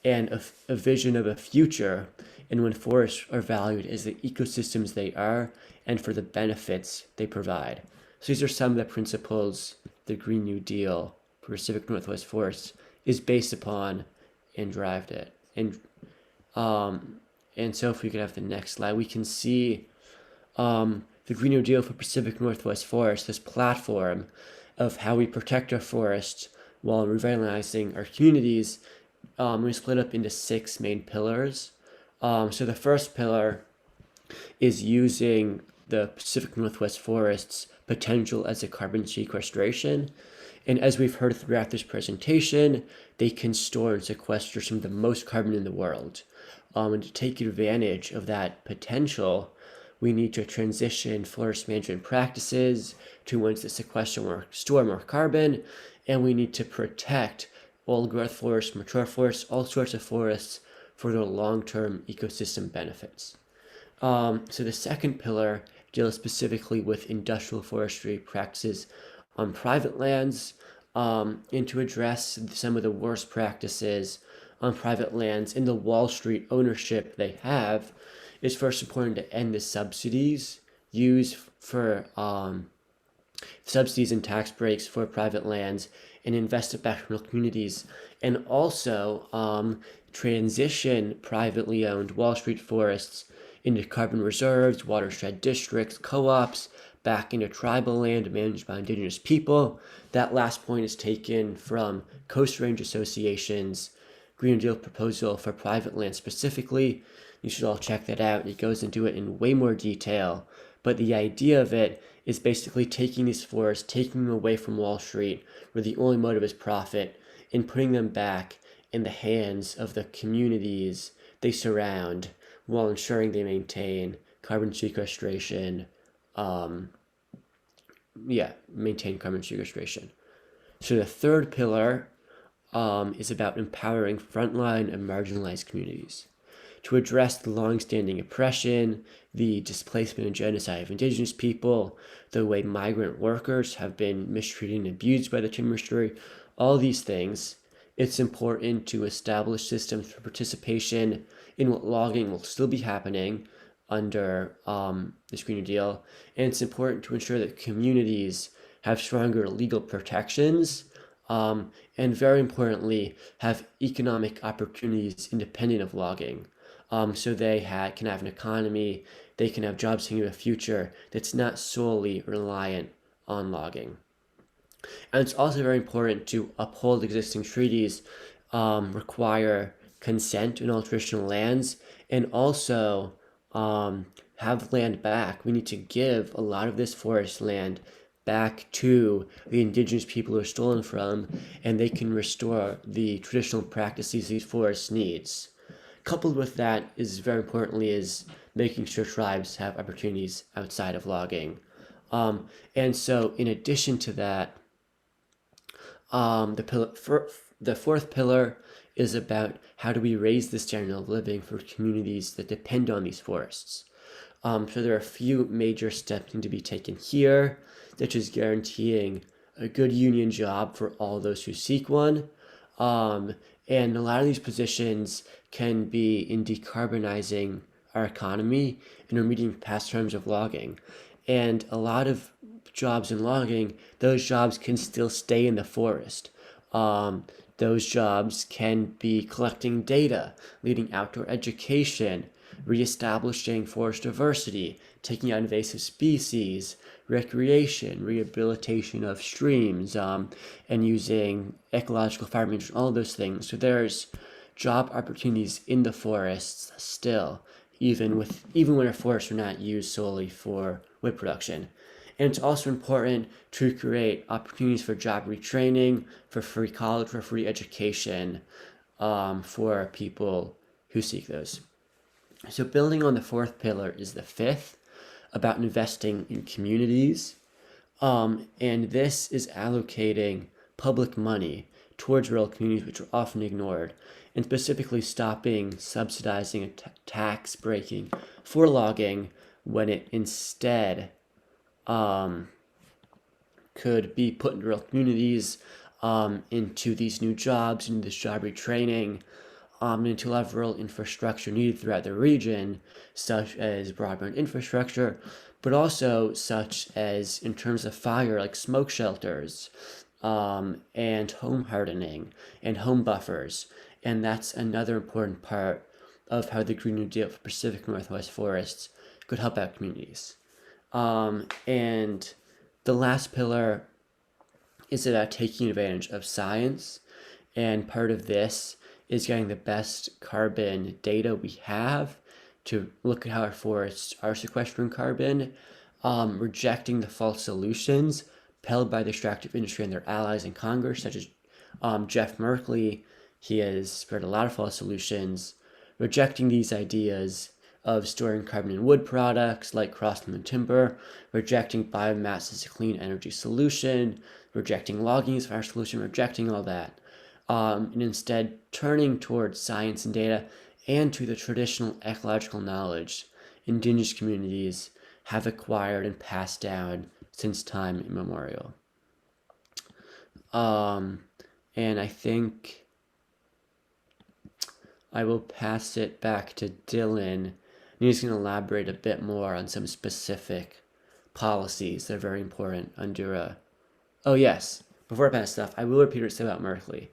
and a vision of a future in when forests are valued as the ecosystems they are and for the benefits they provide. So these are some of the principles the Green New Deal for Pacific Northwest Forests is based upon and derived it. And so if we could have the next slide, we can see the Green New Deal for Pacific Northwest Forests, this platform of how we protect our forests while revitalizing our communities. We split up into 6 main pillars. So the first pillar is using the Pacific Northwest Forests' potential as a carbon sequestration. And as we've heard throughout this presentation, they can store and sequester some of the most carbon in the world. And to take advantage of that potential, we need to transition forest management practices to ones that sequester more, store more carbon, and we need to protect old growth forests, mature forests, all sorts of forests for their long-term ecosystem benefits. So the second pillar deals specifically with industrial forestry practices on private lands, and to address some of the worst practices on private lands and the Wall Street ownership they have. It's first important to end the subsidies used for subsidies and tax breaks for private lands and invest it back in real communities, and also transition privately owned Wall Street forests into carbon reserves, watershed districts, co-ops, back into tribal land managed by indigenous people. That last point is taken from Coast Range Association's Green New Deal proposal for private land specifically. You should all check that out. It goes into it in way more detail. But the idea of it is basically taking these forests, taking them away from Wall Street, where the only motive is profit, and putting them back in the hands of the communities they surround while ensuring they maintain carbon sequestration. Maintain carbon sequestration. So the third pillar is about empowering frontline and marginalized communities to address the long-standing oppression, the displacement and genocide of indigenous people, the way migrant workers have been mistreated and abused by the timber industry, all these things. It's important to establish systems for participation in what logging will still be happening under this Green New Deal, and it's important to ensure that communities have stronger legal protections, and very importantly, have economic opportunities independent of logging. So they can have an economy, they can have jobs in a future that's not solely reliant on logging. And it's also very important to uphold existing treaties, require consent in all traditional lands, and also have land back. We need to give a lot of this forest land back to the indigenous people who are stolen from, and they can restore the traditional practices these forests needs. Coupled with that is very importantly is making sure tribes have opportunities outside of logging. And so in addition to that, the fourth pillar is about how do we raise the standard of living for communities that depend on these forests. So there are a few major steps need to be taken here, such as guaranteeing a good union job for all those who seek one. And a lot of these positions can be in decarbonizing our economy and remedying past terms of logging. And a lot of jobs in logging, those jobs can still stay in the forest. Those jobs can be collecting data, leading outdoor education, reestablishing forest diversity, taking out invasive species, recreation, rehabilitation of streams, and using ecological farming, all those things. So there's job opportunities in the forests still, even when our forests are not used solely for wood production. And it's also important to create opportunities for job retraining, for free college, for free education, for people who seek those. So building on the fourth pillar is the fifth, about investing in communities. And this is allocating public money towards rural communities, which are often ignored, and specifically stopping subsidizing and tax breaking for logging when it instead could be put in rural communities, into these new jobs, into this job retraining, into a lot of rural infrastructure needed throughout the region, such as broadband infrastructure, but also such as in terms of fire, like smoke shelters, and home hardening and home buffers. And that's another important part of how the Green New Deal for Pacific Northwest forests could help out communities. And the last pillar is about taking advantage of science. And part of this is getting the best carbon data we have to look at how our forests are sequestering carbon, rejecting the false solutions peddled by the extractive industry and their allies in Congress, such as Jeff Merkley. He has spread a lot of false solutions, rejecting these ideas of storing carbon in wood products like crossland timber, rejecting biomass as a clean energy solution, rejecting logging as our solution, rejecting all that. And instead turning towards science and data and to the traditional ecological knowledge indigenous communities have acquired and passed down since time immemorial. And I think I will pass it back to Dylan, and he's going to elaborate a bit more on some specific policies that are very important under Oh yes, before I pass stuff, I will repeat what I said about Merkley.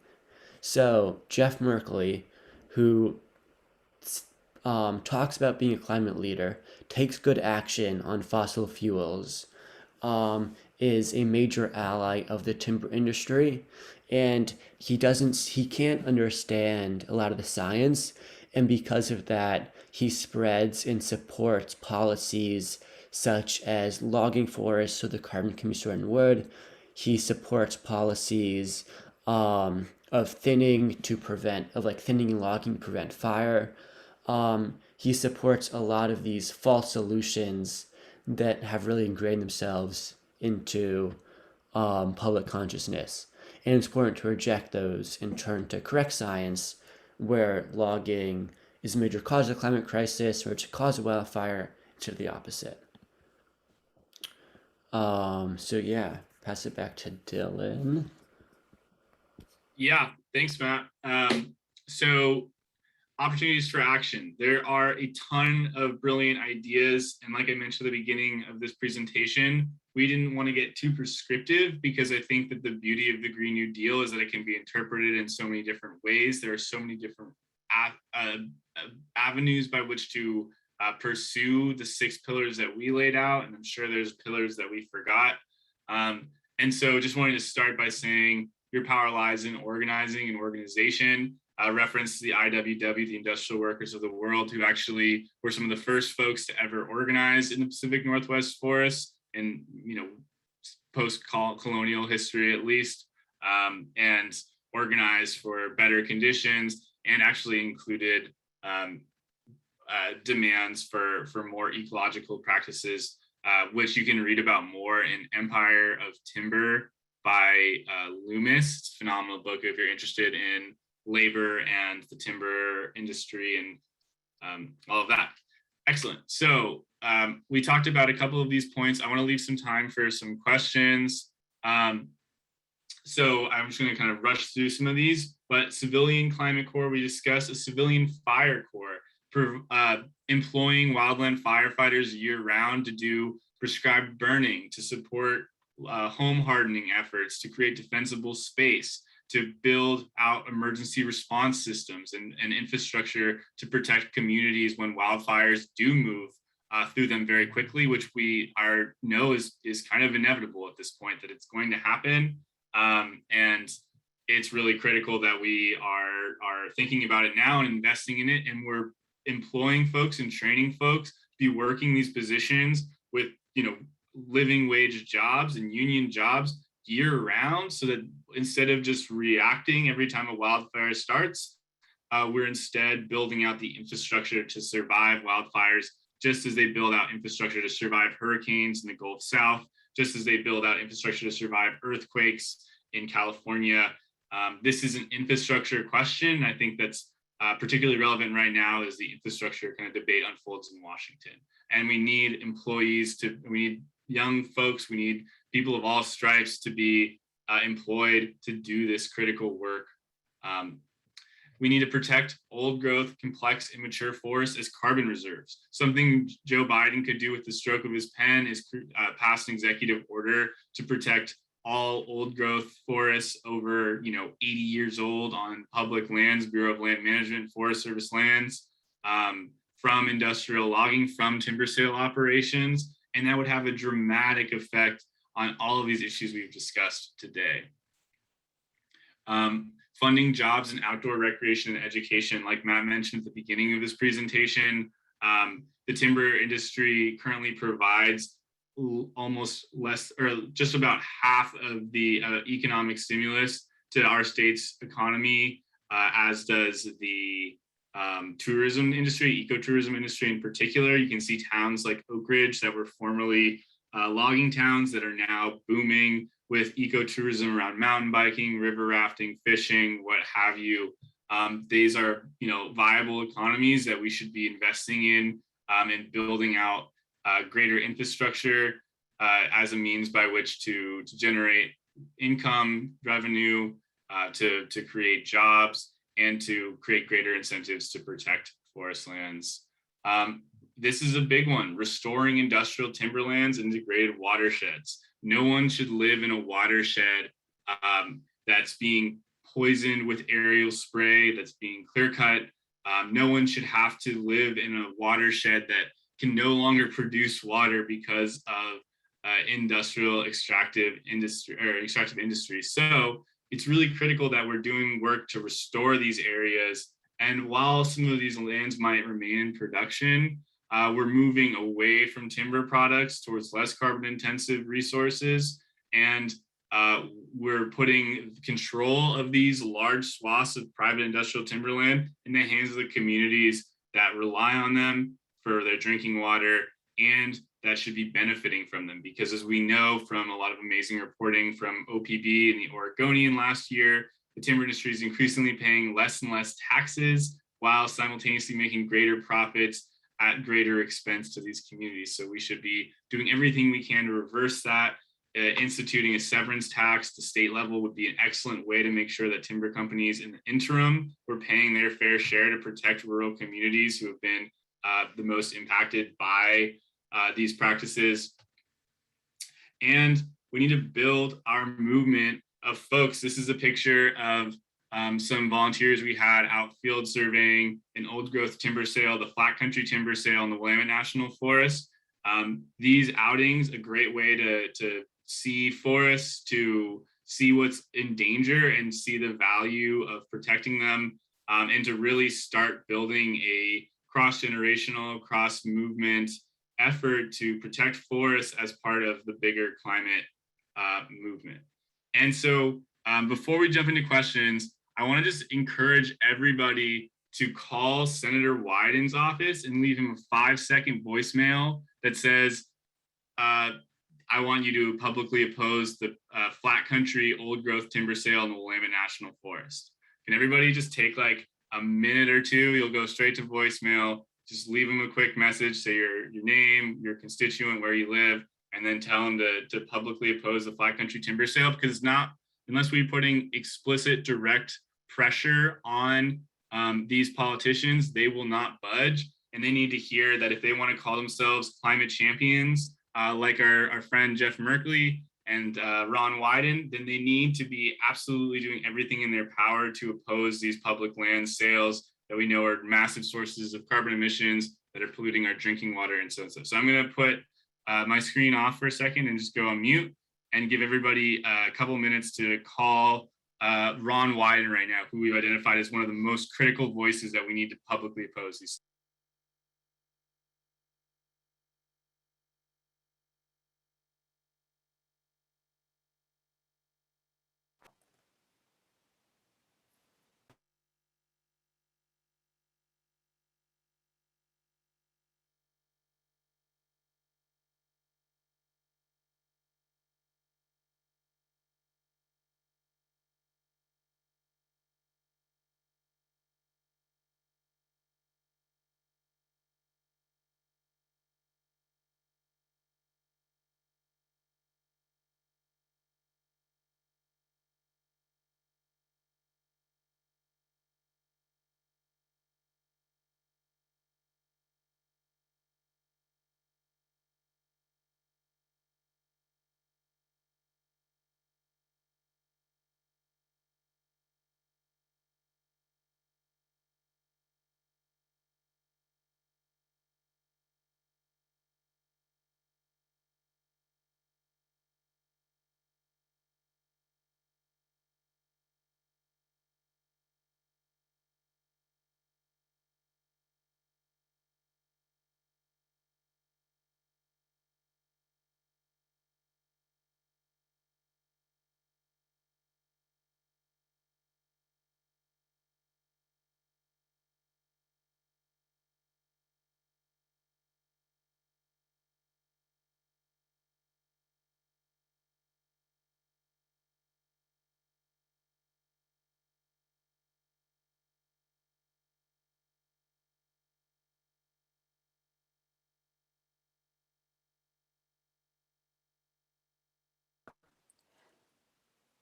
So Jeff Merkley, who talks about being a climate leader, takes good action on fossil fuels, is a major ally of the timber industry, and he can't understand a lot of the science, and because of that, he spreads and supports policies such as logging forests so the carbon can be stored in wood. He supports policies of thinning and logging to prevent fire. He supports a lot of these false solutions that have really ingrained themselves into public consciousness. And it's important to reject those and turn to correct science, where logging is a major cause of the climate crisis, or it's a cause of wildfire, instead of the opposite. So yeah, pass it back to Dylan. Yeah, thanks, Matt. So opportunities for action. There are a ton of brilliant ideas. And like I mentioned at the beginning of this presentation, we didn't want to get too prescriptive because I think that the beauty of the Green New Deal is that it can be interpreted in so many different ways. There are so many different avenues by which to pursue the 6 pillars that we laid out. And I'm sure there's pillars that we forgot. And so just wanted to start by saying your power lies in organizing and organization. Reference to the IWW, the Industrial Workers of the World, who actually were some of the first folks to ever organize in the Pacific Northwest forests, in post-colonial history at least, and organized for better conditions, and actually included demands for more ecological practices, which you can read about more in Empire of Timber by Loomis. It's a phenomenal book if you're interested in labor and the timber industry and all of that. Excellent. So we talked about a couple of these points. I want to leave some time for some questions. So I'm just going to kind of rush through some of these, but Civilian Climate Corps, we discussed a Civilian Fire Corps, for employing wildland firefighters year round to do prescribed burning, to support home hardening efforts, to create defensible space, to build out emergency response systems and infrastructure to protect communities when wildfires do move through them very quickly, which we know is kind of inevitable at this point, that it's going to happen. And it's really critical that we are thinking about it now and investing in it. And we're employing folks and training folks to be working these positions with, living wage jobs and union jobs year round, so that instead of just reacting every time a wildfire starts, we're instead building out the infrastructure to survive wildfires, just as they build out infrastructure to survive hurricanes in the Gulf South, just as they build out infrastructure to survive earthquakes in California. This is an infrastructure question. I think that's particularly relevant right now as the infrastructure kind of debate unfolds in Washington. And we need employees we need young folks, we need people of all stripes to be employed to do this critical work. We need to protect old growth, complex, immature forests as carbon reserves. Something Joe Biden could do with the stroke of his pen is pass an executive order to protect all old growth forests over 80 years old on public lands, Bureau of Land Management, Forest Service lands, from industrial logging, from timber sale operations. And that would have a dramatic effect on all of these issues we've discussed today. Funding jobs in outdoor recreation and education, like Matt mentioned at the beginning of this presentation, the timber industry currently provides almost less, or just about half of the economic stimulus to our state's economy, as does the tourism industry, ecotourism industry in particular. You can see towns like Oak Ridge that were formerly logging towns that are now booming with ecotourism around mountain biking, river rafting, fishing, what have you. These are, viable economies that we should be investing in and building out greater infrastructure as a means by which to generate income, revenue, to create jobs, and to create greater incentives to protect forest lands. This is a big one: restoring industrial timberlands and degraded watersheds. No one should live in a watershed that's being poisoned with aerial spray, that's being clear cut. No one should have to live in a watershed that can no longer produce water because of industrial extractive industry. So it's really critical that we're doing work to restore these areas. And while some of these lands might remain in production, we're moving away from timber products towards less carbon intensive resources. And we're putting control of these large swaths of private industrial timberland in the hands of the communities that rely on them for their drinking water, and that should be benefiting from them. Because as we know from a lot of amazing reporting from OPB and the Oregonian last year, the timber industry is increasingly paying less and less taxes while simultaneously making greater profits at greater expense to these communities. So we should be doing everything we can to reverse that. Instituting a severance tax to state level would be an excellent way to make sure that timber companies in the interim were paying their fair share to protect rural communities who have been the most impacted by these practices. And we need to build our movement of folks. This is a picture of some volunteers we had out field surveying an old growth timber sale, the flat country timber sale in the Willamette National Forest. These outings, a great way to see forests, to see what's in danger and see the value of protecting them, and to really start building a cross-generational, cross-movement effort to protect forests as part of the bigger climate movement. And so before we jump into questions, I want to just encourage everybody to call Senator Wyden's office and leave him a 5-second voicemail that says, I want you to publicly oppose the flat country old growth timber sale in the Willamette National Forest. Can everybody just take like a minute or two? You'll go straight to voicemail. Just leave them a quick message, say your name, your constituent, where you live, and then tell them to publicly oppose the flat country timber sale, because it's not, unless we're putting explicit direct pressure on these politicians, they will not budge. And they need to hear that if they want to call themselves climate champions, like our friend Jeff Merkley and Ron Wyden, then they need to be absolutely doing everything in their power to oppose these public land sales that we know are massive sources of carbon emissions that are polluting our drinking water and so on. So I'm going to put my screen off for a second and just go on mute and give everybody a couple minutes to call Ron Wyden right now, who we've identified as one of the most critical voices that we need to publicly oppose these.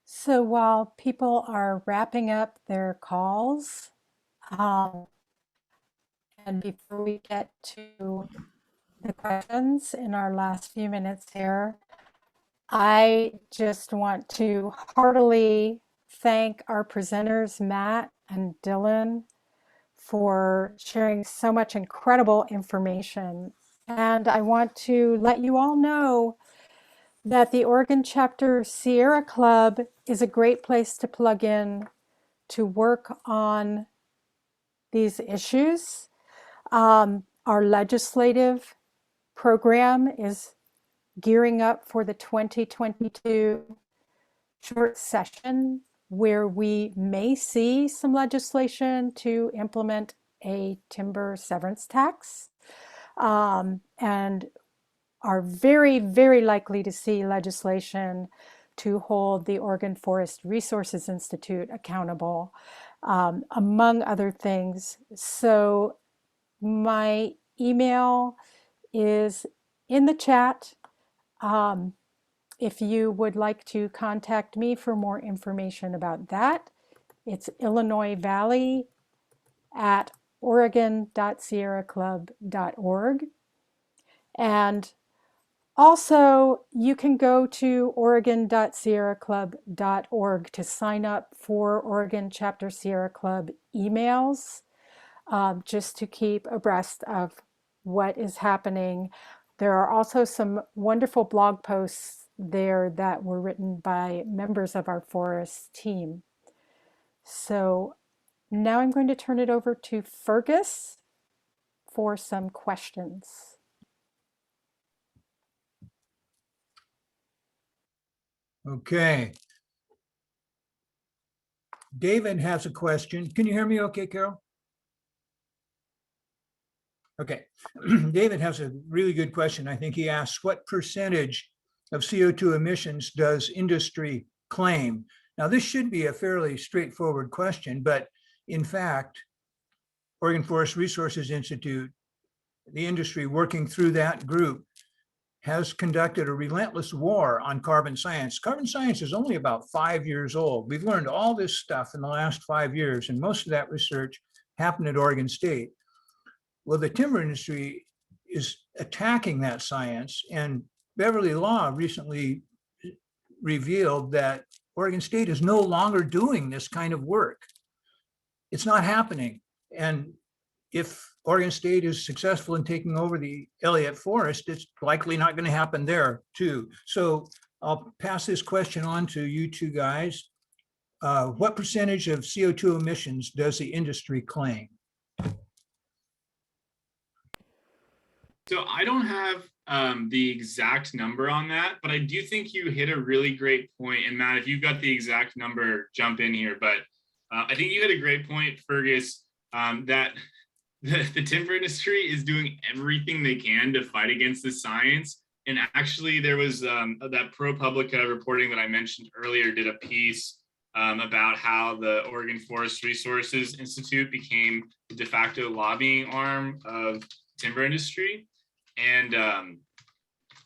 So while people are wrapping up their calls, um, and before we get to the questions in our last few minutes here, I just want to heartily thank our presenters, Matt and Dylan, for sharing so much incredible information. And I want to let you all know that the Oregon Chapter Sierra Club is a great place to plug in to work on these issues. Our legislative program is gearing up for the 2022 short session, where we may see some legislation to implement a timber severance tax, and are very, very likely to see legislation to hold the Oregon Forest Resources Institute accountable, among other things. So my email is in the chat. If you would like to contact me for more information about that, it's Illinois Valley at oregon.sierraclub.org. And also, you can go to oregon.sierraclub.org to sign up for Oregon Chapter Sierra Club emails, just to keep abreast of what is happening. There are also some wonderful blog posts there that were written by members of our forest team. So now I'm going to turn it over to Fergus for some questions. Okay. David has a question. Can you hear me okay, Carol? Okay. David has a really good question. I think he asks, what percentage of CO2 emissions does industry claim? Now, this should be a fairly straightforward question, but in fact, Oregon Forest Resources Institute, the industry working through that group, has conducted a relentless war on carbon science. Carbon science is only about 5 years old. We've learned all this stuff in the last 5 years, and most of that research happened at Oregon State. Well, the timber industry is attacking that science, and Beverly Law recently revealed that Oregon State is no longer doing this kind of work. It's not happening. And if Oregon State is successful in taking over the Elliott Forest, it's likely not going to happen there too. So I'll pass this question on to you two guys. What percentage of CO2 emissions does the industry claim? So I don't have the exact number on that, but I do think you hit a really great point. And Matt, if you've got the exact number, jump in here. But I think you had a great point, Fergus, that the timber industry is doing everything they can to fight against the science. And actually, there was that ProPublica reporting that I mentioned earlier did a piece about how the Oregon Forest Resources Institute became the de facto lobbying arm of timber industry. And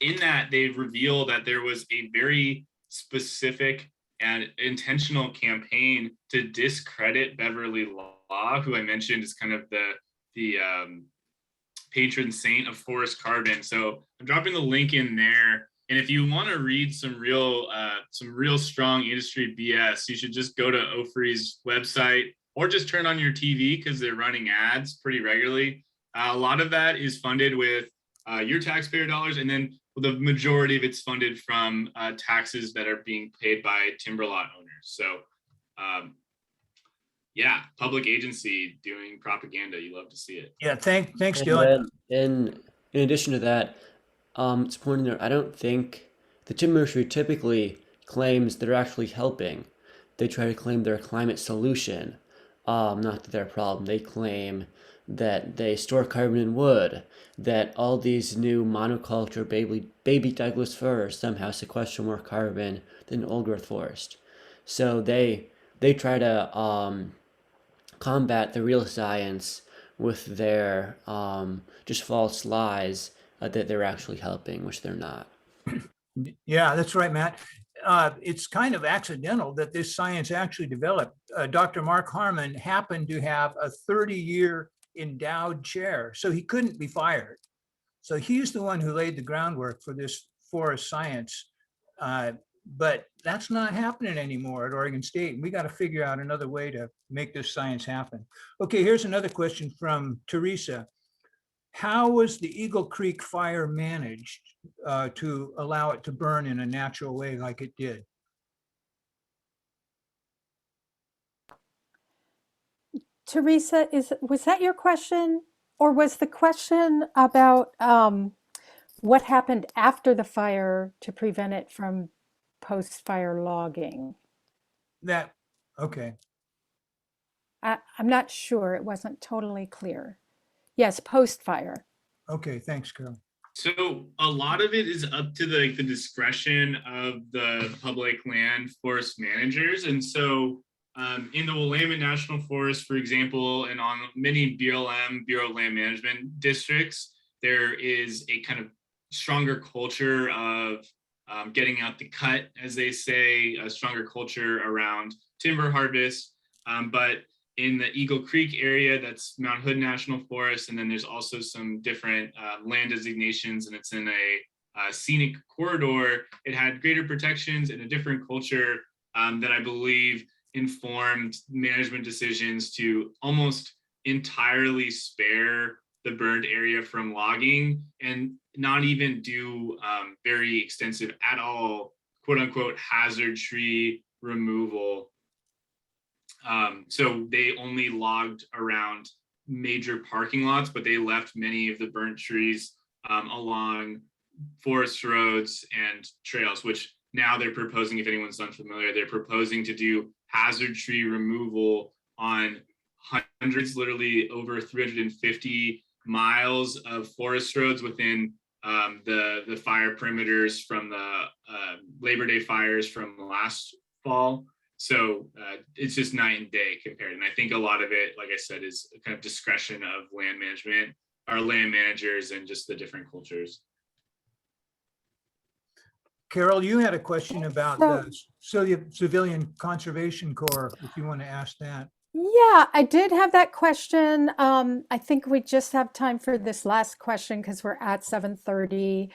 in that, they reveal that there was a very specific and intentional campaign to discredit Beverly Law, who I mentioned is kind of the patron saint of forest carbon. So I'm dropping the link in there. And if you want to read some real strong industry BS, you should just go to OFRE's website or just turn on your TV because they're running ads pretty regularly. A lot of that is funded with your taxpayer dollars, and then the majority of it's funded from taxes that are being paid by timber lot owners. So yeah, public agency doing propaganda. You love to see it. Yeah, thanks, And Dylan. then, in addition to that, it's important to note, I don't think the timber industry typically claims they're actually helping. They try to claim they're a climate solution, not that they're a problem. They claim that they store carbon in wood, that all these new monoculture baby Douglas firs somehow sequester more carbon than old growth forest. So they try to combat the real science with their just false lies that they're actually helping, which they're not. Yeah, that's right, Matt. It's kind of accidental that this science actually developed. Dr. Mark Harmon happened to have a 30-year endowed chair, so he couldn't be fired. So he's the one who laid the groundwork for this forest science. But that's not happening anymore at Oregon State. And we got to figure out another way to make this science happen. Okay, here's another question from Teresa. How was the Eagle Creek fire managed to allow it to burn in a natural way like it did? Teresa, was that your question? Or was the question about what happened after the fire to prevent it from post-fire logging? Okay. I'm not sure. It wasn't totally clear. Yes, post-fire. Okay, thanks, Carol. So a lot of it is up to the discretion of the public land forest managers. And so in the Willamette National Forest, for example, and on many BLM, Bureau of Land Management districts, there is a kind of stronger culture of getting out the cut, as they say, a stronger culture around timber harvest. But in the Eagle Creek area, that's Mount Hood National Forest, and then there's also some different land designations, and it's in a scenic corridor. It had greater protections and a different culture that I believe informed management decisions to almost entirely spare the burned area from logging and not even do very extensive at all, quote unquote, hazard tree removal. So they only logged around major parking lots, but they left many of the burnt trees along forest roads and trails, which now they're proposing, if anyone's unfamiliar, they're proposing to do hazard tree removal on hundreds, literally over 350 miles of forest roads within the fire perimeters from the Labor Day fires from last fall. So it's just night and day compared. And I think a lot of it, like I said, is kind of discretion of land management, our land managers, and just the different cultures. Carol, you had a question about the Civilian Conservation Corps, if you want to ask that. Yeah, I did have that question. I think we just have time for this last question because we're at 7:30.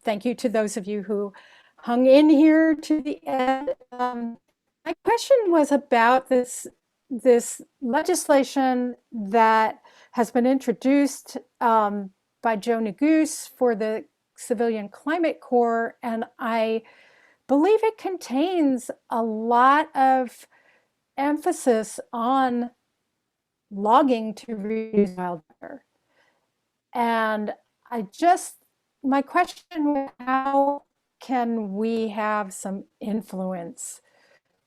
Thank you to those of you who hung in here to the end. My question was about this this legislation that has been introduced by Joe Neguse for the Civilian Climate Corps, and I believe it contains a lot of emphasis on logging to reduce wildfire. And my question was, how can we have some influence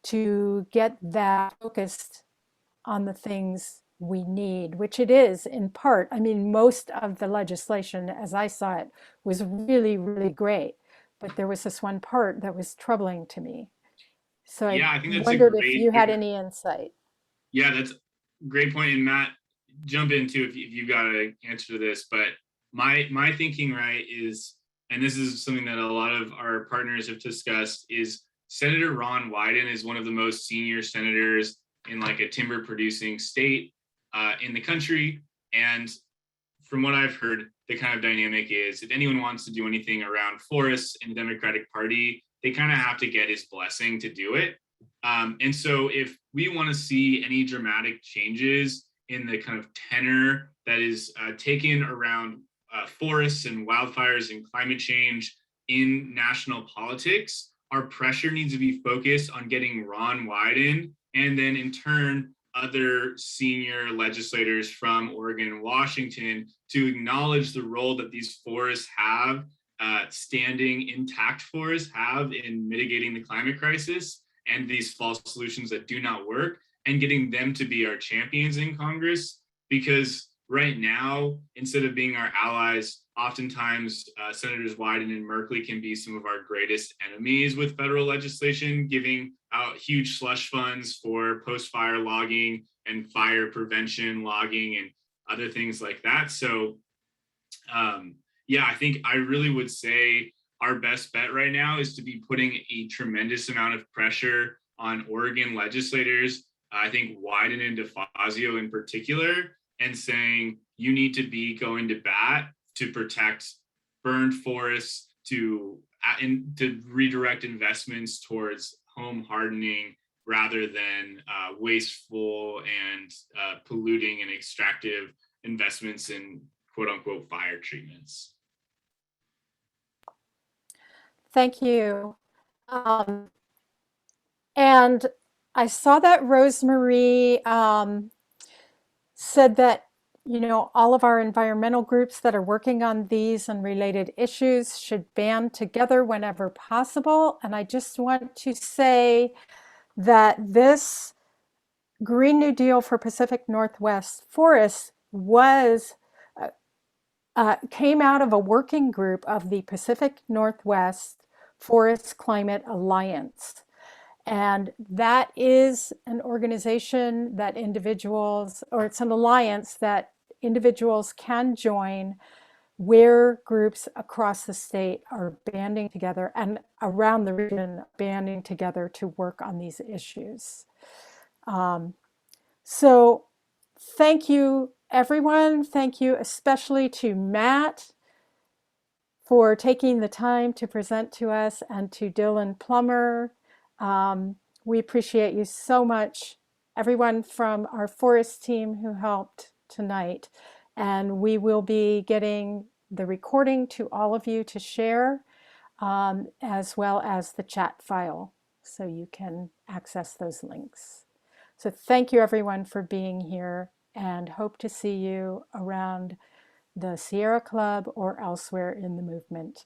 to get that focused on the things we need, which it is in part. I mean, most of the legislation, as I saw it, was really, really great. But there was this one part that was troubling to me. So I Yeah, I think that's a wondered if you great, had any insight. yeah, that's a great point. And Matt, jump into if you've got an answer to this. But my thinking, right, is, and this is something that a lot of our partners have discussed, is Senator Ron Wyden is one of the most senior senators in like a timber producing state in the country. And from what I've heard, the kind of dynamic is if anyone wants to do anything around forests in the Democratic Party, they kind of have to get his blessing to do it. And so if we want to see any dramatic changes in the kind of tenor that is taken around forests and wildfires and climate change in national politics, our pressure needs to be focused on getting Ron Wyden and then in turn other senior legislators from Oregon and Washington to acknowledge the role that these forests have, standing intact forests have in mitigating the climate crisis and these false solutions that do not work, and getting them to be our champions in Congress. Because right now, instead of being our allies, oftentimes Senators Wyden and Merkley can be some of our greatest enemies with federal legislation, giving out huge slush funds for post-fire logging and fire prevention logging and other things like that. So yeah, I think I really would say our best bet right now is to be putting a tremendous amount of pressure on Oregon legislators, I think Wyden and DeFazio in particular, and saying you need to be going to bat to protect burned forests, to redirect investments towards home hardening rather than wasteful and polluting and extractive investments in quote unquote fire treatments. Thank you. And I saw that Rosemary said that, all of our environmental groups that are working on these and related issues should band together whenever possible. And I just want to say that this Green New Deal for Pacific Northwest forests came out of a working group of the Pacific Northwest Forest Climate Alliance. And that is an organization that it's an alliance that individuals can join, where groups across the state are banding together and around the region banding together to work on these issues. So thank you, everyone. Thank you especially to Matt for taking the time to present to us, and to Dylan Plummer. We appreciate you so much, everyone from our forest team who helped tonight. And we will be getting the recording to all of you to share, as well as the chat file, so you can access those links. So thank you, everyone, for being here, and hope to see you around the Sierra Club or elsewhere in the movement.